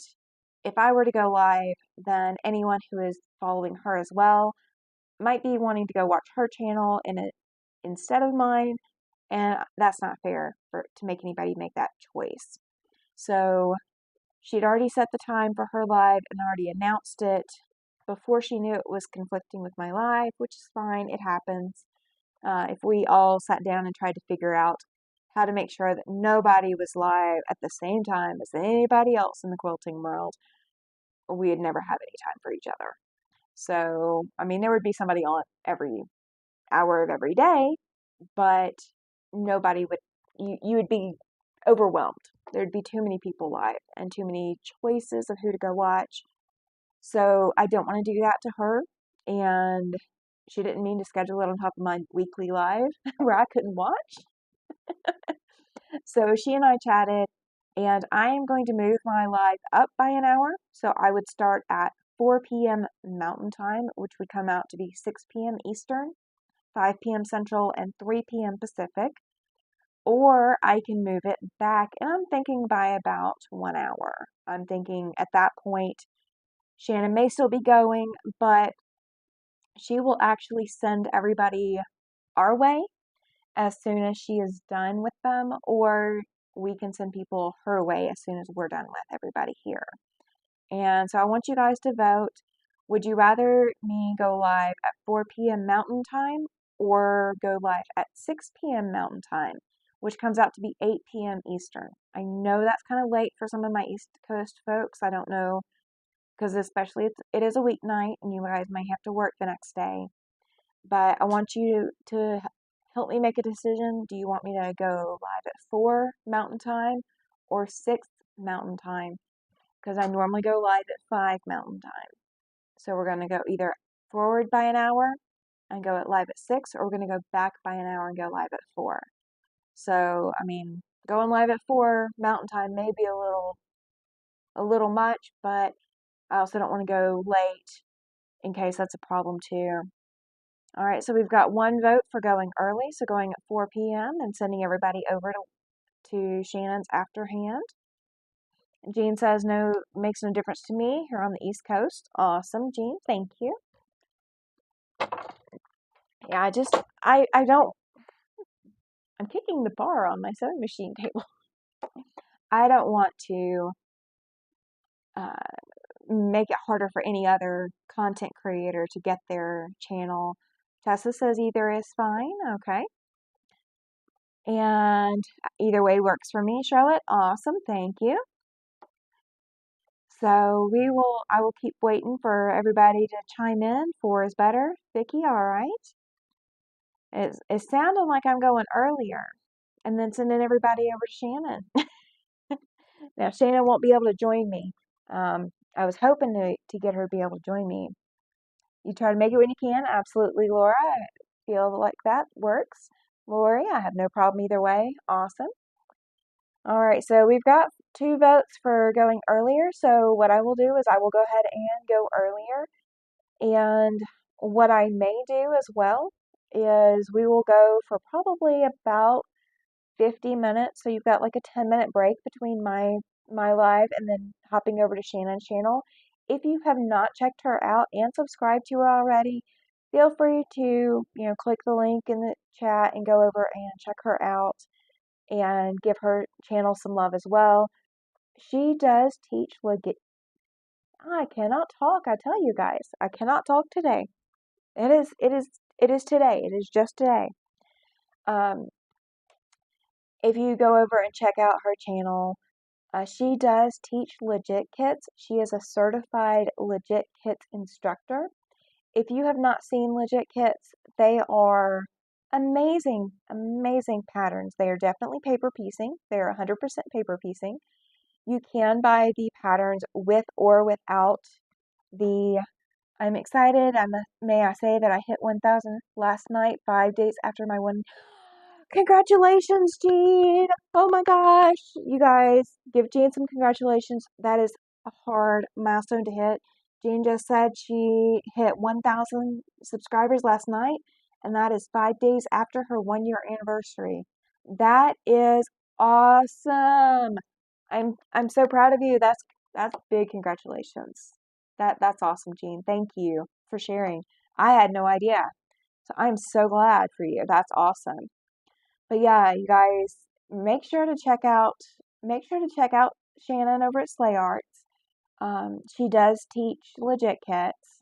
A: if I were to go live, then anyone who is following her as well might be wanting to go watch her channel instead of mine, and that's not fair to make anybody make that choice. So she'd already set the time for her live and already announced it before she knew it was conflicting with my live, which is fine, it happens. If we all sat down and tried to figure out how to make sure that nobody was live at the same time as anybody else in the quilting world, we'd never have any time for each other. So, I mean, there would be somebody on every hour of every day, but nobody would, you would be overwhelmed. There'd be too many people live and too many choices of who to go watch. So I don't want to do that to her, and she didn't mean to schedule it on top of my weekly live where I couldn't watch. So she and I chatted, and I am going to move my live up by an hour. So I would start at 4 p.m. Mountain Time, which would come out to be 6 p.m. Eastern, 5 p.m. Central, and 3 p.m. Pacific. Or I can move it back, and I'm thinking by about 1 hour. I'm thinking at that point, Shannon may still be going, but she will actually send everybody our way as soon as she is done with them, or we can send people her way as soon as we're done with everybody here. And so I want you guys to vote. Would you rather me go live at 4 p.m. Mountain Time or go live at 6 p.m. Mountain Time, which comes out to be 8 p.m. Eastern. I know that's kind of late for some of my East Coast folks. I don't know, because especially it is a weeknight and you guys may have to work the next day. But I want you to help me make a decision. Do you want me to go live at 4 Mountain Time or 6 Mountain Time? Because I normally go live at 5 Mountain Time. So we're going to go either forward by an hour and go at live at 6, or we're going to go back by an hour and go live at 4. So, I mean, going live at 4 Mountain Time may be a little much, but I also don't want to go late in case that's a problem too. All right, so we've got one vote for going early, so going at 4 p.m. and sending everybody over to Shannon's afterhand. Jean says no, makes no difference to me here on the East Coast. Awesome, Jean, thank you. Yeah, I don't, I'm kicking the bar on my sewing machine table. I don't want to make it harder for any other content creator to get their channel. Tessa says either is fine, okay. And either way works for me, Charlotte. Awesome, thank you. So I will keep waiting for everybody to chime in. 4 is better. Vicky, all right. It sounded like I'm going earlier and then sending everybody over to Shannon. Now, Shannon won't be able to join me. I was hoping to get her to be able to join me. You try to make it when you can. Absolutely, Laura. I feel like that works. Lori, I have no problem either way. Awesome. All right, so we've got 2 votes for going earlier. So what I will do is I will go ahead and go earlier. And what I may do as well is we will go for probably about 50 minutes. So you've got like a 10-minute break between my live and then hopping over to Shannon's channel. If you have not checked her out and subscribed to her already, feel free to, click the link in the chat and go over and check her out and give her channel some love as well. She does teach I cannot talk, I tell you guys. I cannot talk today. It is today. It is just today. If you go over and check out her channel, she does teach legit kits. She is a certified legit kits instructor. If you have not seen legit kits, they are amazing, amazing patterns. They are definitely paper piecing. They are 100% paper piecing. You can buy the patterns with or without the I'm excited. May I say that I hit 1,000 last night, 5 days after my one. Congratulations, Jean! Oh my gosh, you guys, give Jean some congratulations. That is a hard milestone to hit. Jean just said she hit 1,000 subscribers last night, and that is 5 days after her 1-year anniversary. That is awesome. I'm so proud of you. That's big congratulations. That's awesome, Jean. Thank you for sharing. I had no idea. So I'm so glad for you. That's awesome. But yeah, you guys, make sure to check out Shannon over at Slay Arts. She does teach legit kits.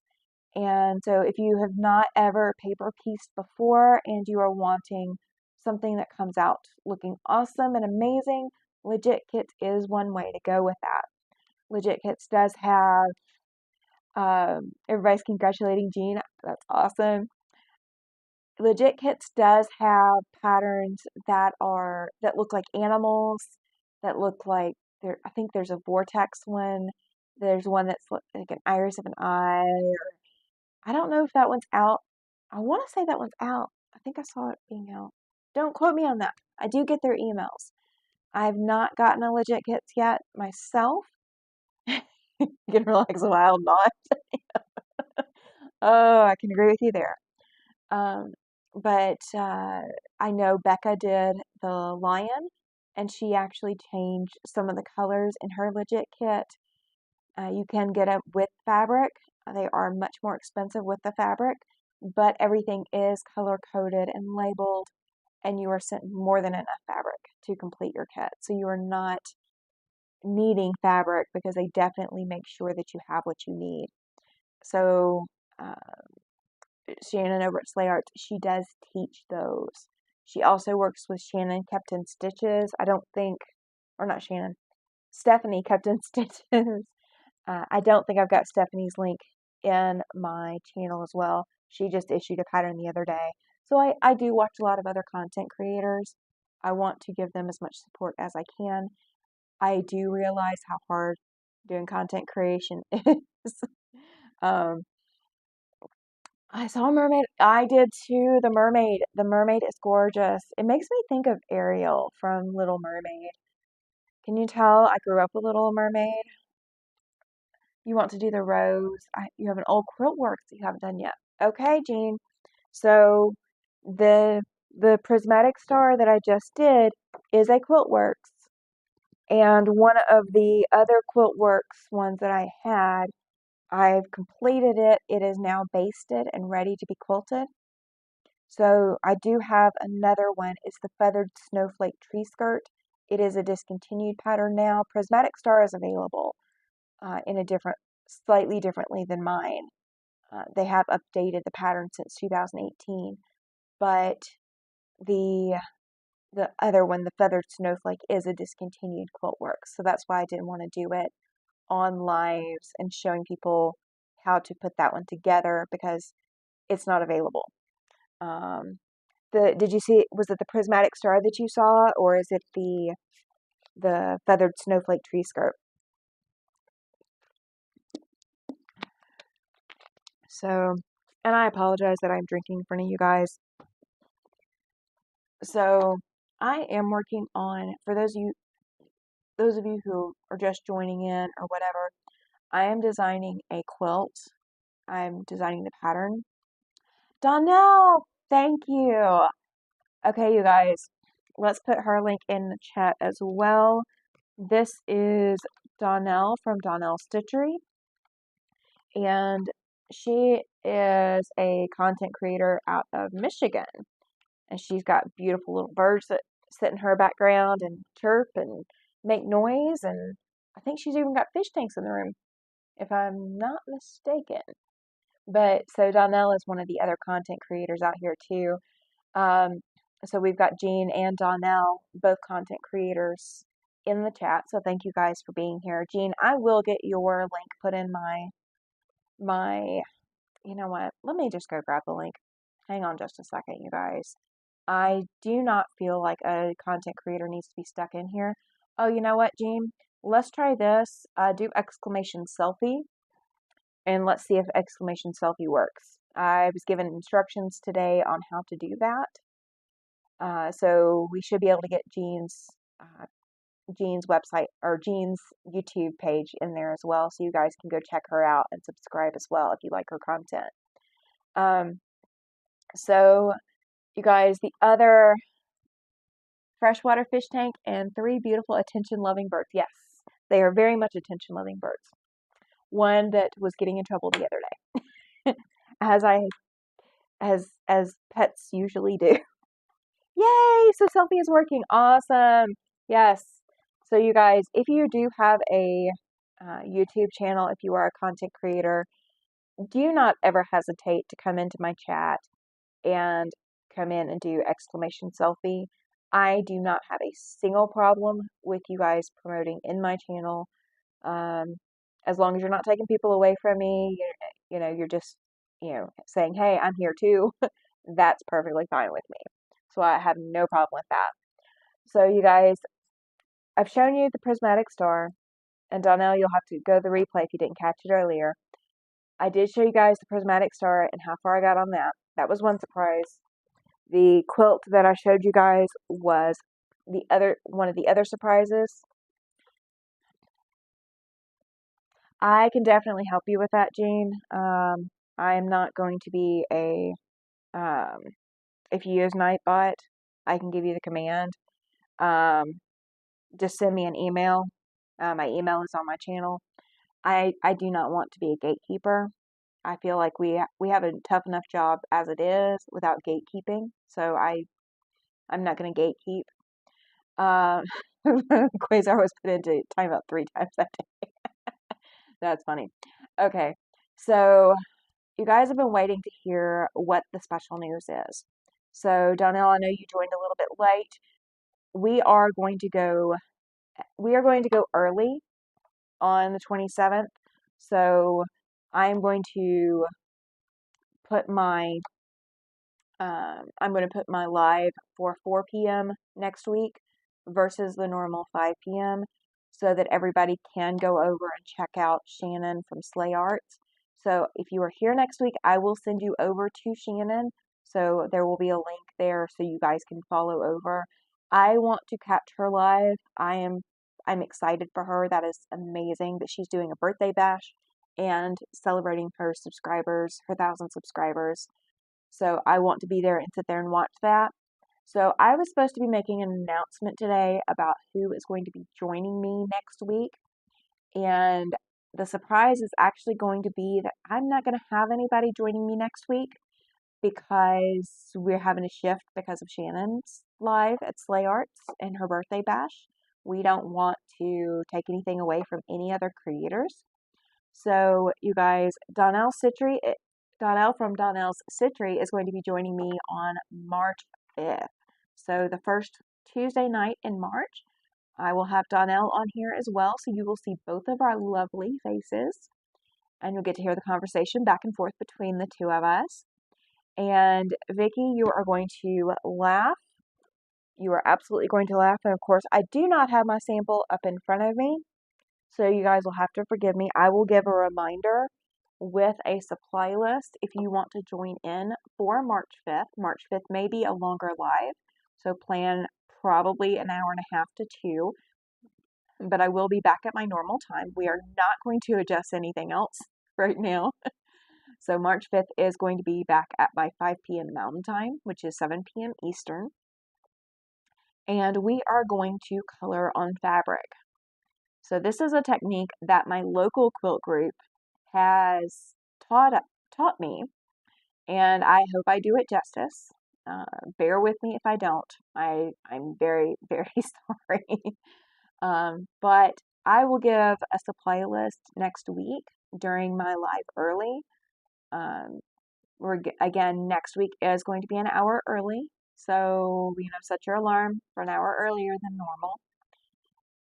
A: And so if you have not ever paper pieced before and you are wanting something that comes out looking awesome and amazing, legit kits is one way to go with that. Legit kits does have everybody's congratulating Jean. That's awesome. Legit Kits does have patterns that look like animals, that look like I think there's a vortex one. There's one that's like an iris of an eye. I don't know if that one's out. I want to say that one's out. I think I saw it being out. Don't quote me on that. I do get their emails. I've not gotten a Legit Kits yet myself. You can relax a while, not. Oh, I can agree with you there. But I know Becca did the lion, and she actually changed some of the colors in her legit kit. You can get it with fabric. They are much more expensive with the fabric, but everything is color coded and labeled, and you are sent more than enough fabric to complete your kit. So you are not needing fabric because they definitely make sure that you have what you need. So Shannon over at Slay Arts, she does teach those. She also works with Shannon Kept in Stitches. I don't think, or not Shannon, Stephanie Kept in Stitches. I don't think I've got Stephanie's link in my channel as well. She just issued a pattern the other day. So I do watch a lot of other content creators. I want to give them as much support as I can. I do realize how hard doing content creation is. Um, I saw a mermaid. I did too. The mermaid. The mermaid is gorgeous. It makes me think of Ariel from Little Mermaid. Can you tell I grew up with Little Mermaid? You want to do the rose. You have an old quilt work that you haven't done yet. Okay, Jean. So the the prismatic star that I just did is a quilt works. And one of the other quilt works ones that I had, I've completed it. It is now basted and ready to be quilted. So I do have another one. It's the Feathered Snowflake Tree Skirt. It is a discontinued pattern now. Prismatic Star is available in a slightly differently than mine. They have updated the pattern since 2018, but the the other one, the Feathered Snowflake, is a discontinued quilt work. So that's why I didn't want to do it on lives and showing people how to put that one together because it's not available. Did you see, was it the Prismatic Star that you saw, or is it the Feathered Snowflake Tree Skirt? So, and I apologize that I'm drinking in front of you guys. So, I am working on, for those of you who are just joining in or whatever, I am designing a quilt. I'm designing the pattern. Donnell, thank you. Okay, you guys, let's put her link in the chat as well. This is Donnell from Donnell Stitchery, and she is a content creator out of Michigan, and she's got beautiful little birds that sit in her background and chirp and make noise, and I think she's even got fish tanks in the room, if I'm not mistaken. But so Donnell is one of the other content creators out here too. Um, so we've got Jean and Donnell, both content creators, in the chat. So thank you guys for being here. Jean, I will get your link put in my, you know what? Let me just go grab the link. Hang on just a second, you guys. I do not feel like a content creator needs to be stuck in here. Oh, you know what, Jean? Let's try this. Do exclamation selfie, and let's see if exclamation selfie works. I was given instructions today on how to do that. So we should be able to get Jean's website or Jean's YouTube page in there as well, so you guys can go check her out and subscribe as well if you like her content. So you guys, the other freshwater fish tank and 3 beautiful attention-loving birds. Yes, they are very much attention-loving birds. One that was getting in trouble the other day, as pets usually do. Yay! So selfie is working. Awesome. Yes. So you guys, if you do have a YouTube channel, if you are a content creator, do not ever hesitate to come into my chat and come in and do exclamation selfie. I do not have a single problem with you guys promoting in my channel. As long as you're not taking people away from me, you're just, saying, hey, I'm here too. That's perfectly fine with me. So I have no problem with that. So you guys, I've shown you the Prismatic Star, and Donnell, you'll have to go to the replay if you didn't catch it earlier. I did show you guys the Prismatic Star and how far I got on that. That was one surprise. The quilt that I showed you guys was one of the other surprises. I can definitely help you with that, Jean. I am not going to be if you use Nightbot, I can give you the command. Just send me an email. My email is on my channel. I do not want to be a gatekeeper. I feel like we have a tough enough job as it is without gatekeeping. So I'm not going to gatekeep. Quasar was put into timeout 3 times that day. That's funny. Okay, so you guys have been waiting to hear what the special news is. So, Donnell, I know you joined a little bit late. We are going to go early on the 27th. So, I am going to put my I'm going to put my live for 4 p.m. next week versus the normal 5 p.m. so that everybody can go over and check out Shannon from Slay Arts. So if you are here next week, I will send you over to Shannon. So there will be a link there so you guys can follow over. I want to catch her live. I'm excited for her. That is amazing that she's doing a birthday bash and celebrating her subscribers, her 1,000 subscribers. So I want to be there and sit there and watch that. So I was supposed to be making an announcement today about who is going to be joining me next week. And the surprise is actually going to be that I'm not going to have anybody joining me next week because we're having a shift because of Shannon's live at Slay Arts and her birthday bash. We don't want to take anything away from any other creators. So you guys, Donnell from Donnell's Citry is going to be joining me on March 5th. So the first Tuesday night in March, I will have Donnell on here as well. So you will see both of our lovely faces and you'll get to hear the conversation back and forth between the two of us. And Vicky, you are going to laugh. You are absolutely going to laugh. And of course, I do not have my sample up in front of me. So you guys will have to forgive me. I will give a reminder with a supply list if you want to join in for March 5th. March 5th may be a longer live, so plan probably an hour and a half to 2. But I will be back at my normal time. We are not going to adjust anything else right now. So March 5th is going to be back at my 5 p.m. Mountain Time, which is 7 p.m. Eastern. And we are going to color on fabric. So this is a technique that my local quilt group has taught me, and I hope I do it justice. Bear with me if I don't. I'm very, very sorry. But I will give a supply list next week during my live early. Again, next week is going to be an hour early. So, set your alarm for an hour earlier than normal.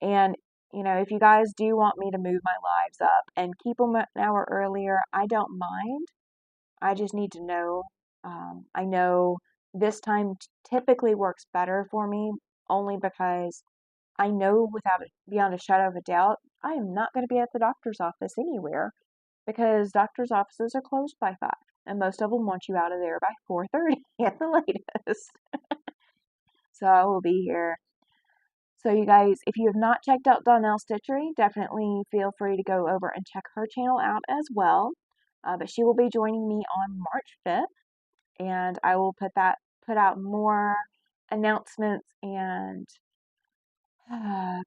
A: And, if you guys do want me to move my lives up and keep them an hour earlier, I don't mind. I just need to know. I know this time typically works better for me only because I know beyond a shadow of a doubt, I am not going to be at the doctor's office anywhere because doctor's offices are closed by 5 and most of them want you out of there by 4:30 at the latest. So I will be here. So you guys, if you have not checked out Donnell Stitchery, definitely feel free to go over and check her channel out as well. But she will be joining me on March 5th, and I will put out more announcements and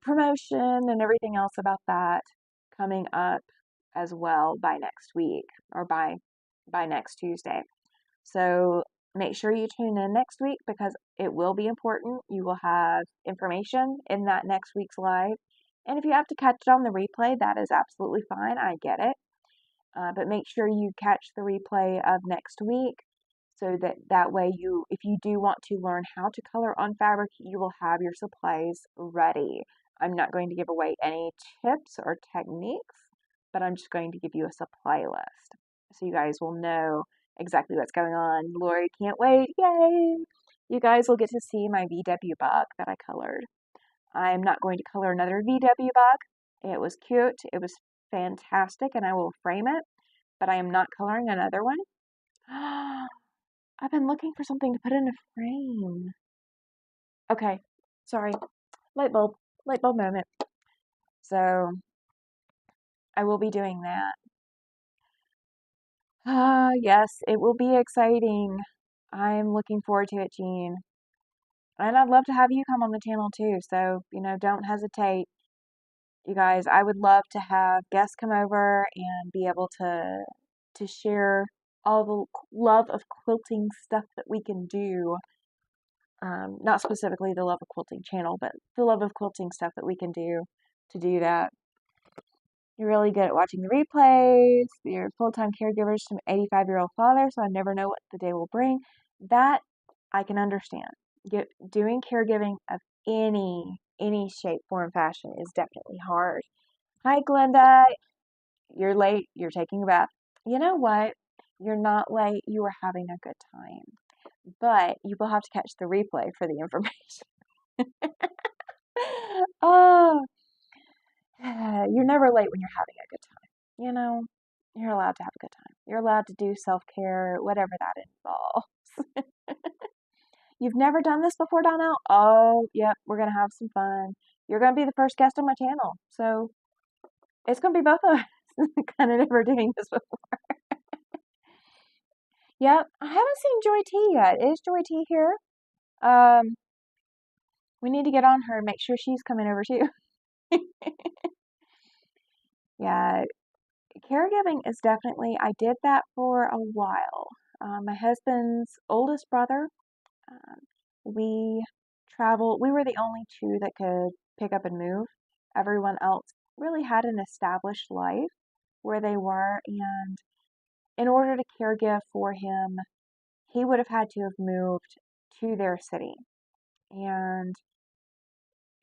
A: promotion and everything else about that coming up as well by next week or by next Tuesday. So make sure you tune in next week because it will be important. You will have information in that next week's live. And if you have to catch it on the replay, that is absolutely fine. I get it. But make sure you catch the replay of next week so that way if you do want to learn how to color on fabric, you will have your supplies ready. I'm not going to give away any tips or techniques, but I'm just going to give you a supply list so you guys will know exactly what's going on. Lori can't wait. Yay! You guys will get to see my VW bug that I colored. I'm not going to color another VW bug. It was cute. It was fantastic, and I will frame it, but I am not coloring another one. I've been looking for something to put in a frame. Okay, sorry. Light bulb moment. So, I will be doing that. Yes, it will be exciting. I'm looking forward to it, Jean. And I'd love to have you come on the channel too, so, don't hesitate. You guys, I would love to have guests come over and be able to share all the love of quilting stuff that we can do. Not specifically the Love of Quilting channel, but the Love of Quilting stuff that we can do to do that. You're really good at watching the replays. You're full-time caregivers to an 85-year-old father, so I never know what the day will bring. That I can understand. Doing caregiving of any shape, form, fashion is definitely hard. Hi, Glenda. You're late. You're taking a bath. You know what? You're not late. You are having a good time. But you will have to catch the replay for the information. Oh, you're never late when you're having a good time. You know, you're allowed to have a good time. You're allowed to do self-care, whatever that involves. You've never done this before, Donnell? Oh, yep, we're going to have some fun. You're going to be the first guest on my channel. So it's going to be both of us kind of never doing this before. Yep, I haven't seen Joy T yet. Is Joy T here? We need to get on her and make sure she's coming over too. Yeah, caregiving is definitely, I did that for a while. My husband's oldest brother, um, we we were the only two that could pick up and move. Everyone else really had an established life where they were, and in order to caregive for him, he would have had to have moved to their city. And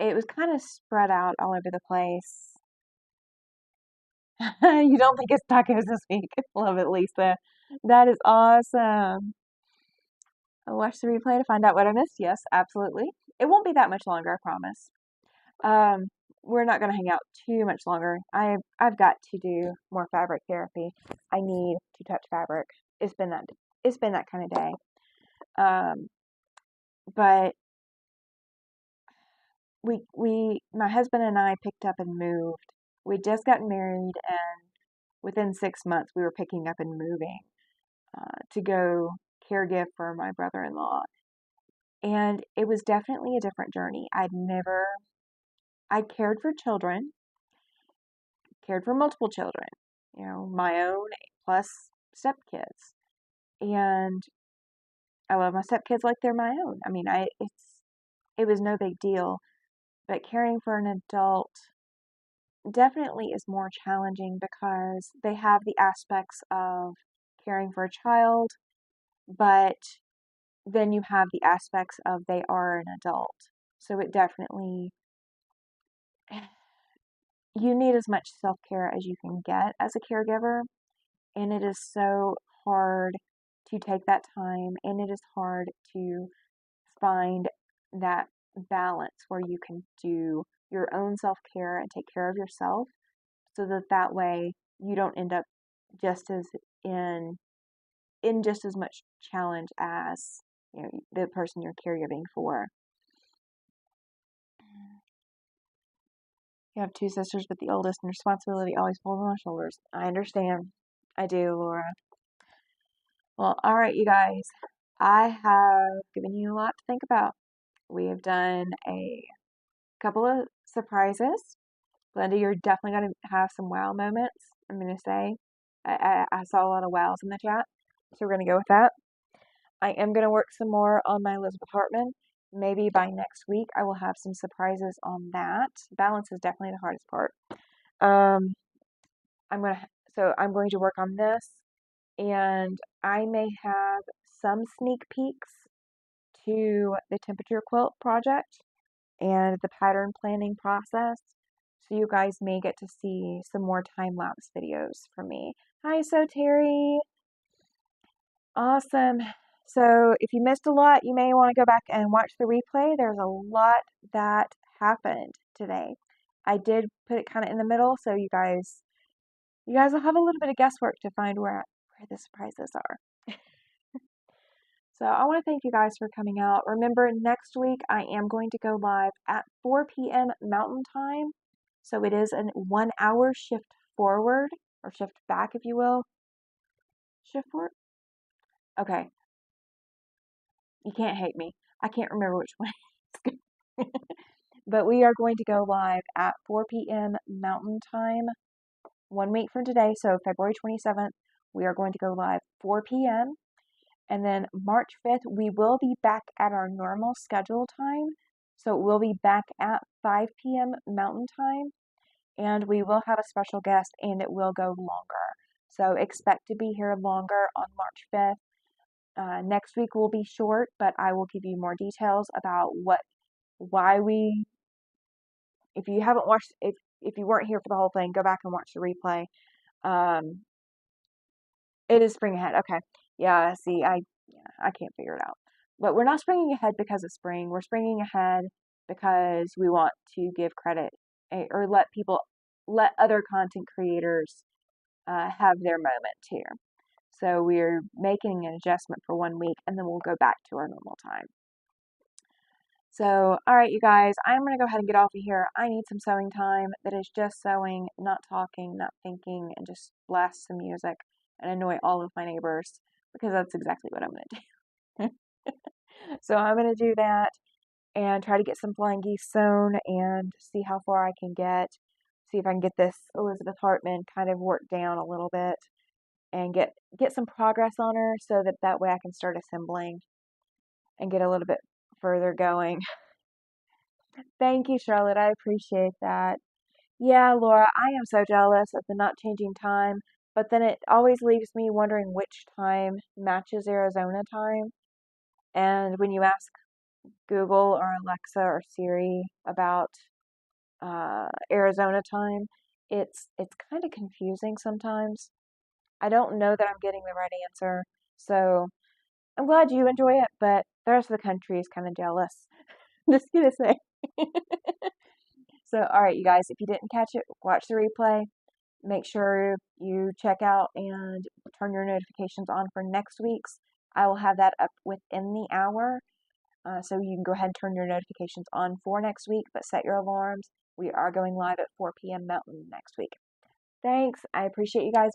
A: it was kind of spread out all over the place. You don't think it's tacos this week? Love it, Lisa. That is awesome. I'll watch the replay to find out what I missed. Yes, absolutely. It won't be that much longer, I promise. We're not going to hang out too much longer. I've got to do more fabric therapy. I need to touch fabric. It's been that kind of day. But my husband and I picked up and moved. We just got married, and within 6 months we were picking up and moving to go caregive for my brother-in-law. And it was definitely a different journey. I cared for children, cared for multiple children, my own plus stepkids. And I love my stepkids like they're my own. I mean, it was no big deal, but caring for an adult definitely is more challenging because they have the aspects of caring for a child, but then you have the aspects of they are an adult. So it definitely, you need as much self-care as you can get as a caregiver, and it is so hard to take that time, and it is hard to find that balance where you can do your own self-care and take care of yourself so that way you don't end up just as in just as much challenge as the person you're caregiving for. You have two sisters, but the oldest, and responsibility always falls on my shoulders. I understand. I do, Laura. Well, all right, you guys. I have given you a lot to think about. We have done a couple of surprises. Glenda, you're definitely going to have some wow moments, I'm going to say. I saw a lot of wows in the chat, so we're going to go with that. I am going to work some more on my Elizabeth Hartman. Maybe by next week I will have some surprises on that. Balance is definitely the hardest part. I'm going to work on this, and I may have some sneak peeks to the temperature quilt project and the pattern planning process. So you guys may get to see some more time-lapse videos from me. Hi, so Terry. Awesome. So if you missed a lot, you may want to go back and watch the replay. There's a lot that happened today. I did put it kind of in the middle, so you guys will have a little bit of guesswork to find where the surprises are. So I want to thank you guys for coming out. Remember, next week I am going to go live at 4 p.m. Mountain Time. So it is a 1 hour shift forward, or shift back, if you will. Shift forward? Okay. You can't hate me. I can't remember which one. But we are going to go live at 4 p.m. Mountain Time 1 week from today. So February 27th, we are going to go live 4 p.m. And then March 5th, we will be back at our normal schedule time. So we'll be back at 5 p.m. Mountain Time. and we will have a special guest, and it will go longer. So expect to be here longer on March 5th. Next week will be short, but I will give you more details about why we. If you haven't watched, if you weren't here for the whole thing, go back and watch the replay. Um, it is spring ahead. Okay, yeah. See, I can't figure it out. But we're not springing ahead because of spring. We're springing ahead because we want to give credit or let other content creators have their moment too. So we're making an adjustment for 1 week, and then we'll go back to our normal time. So, all right, you guys, I'm going to go ahead and get off of here. I need some sewing time that is just sewing, not talking, not thinking, and just blast some music and annoy all of my neighbors because that's exactly what I'm going to do. So I'm going to do that and try to get some flying geese sewn and see how far I can get. See if I can get this Elizabeth Hartman kind of worked down a little bit and get some progress on her so that way I can start assembling and get a little bit further going. Thank you, Charlotte. I appreciate that. Yeah, Laura, I am so jealous of the not changing time, but then it always leaves me wondering which time matches Arizona time. And when you ask Google or Alexa or Siri about Arizona time, it's kind of confusing sometimes. I don't know that I'm getting the right answer. So I'm glad you enjoy it, but the rest of the country is kind of jealous. Just gonna say. So, all right, you guys, if you didn't catch it, watch the replay. Make sure you check out and turn your notifications on for next week's. I will have that up within the hour. So you can go ahead and turn your notifications on for next week, but set your alarms. We are going live at 4 p.m. Mountain next week. Thanks. I appreciate you guys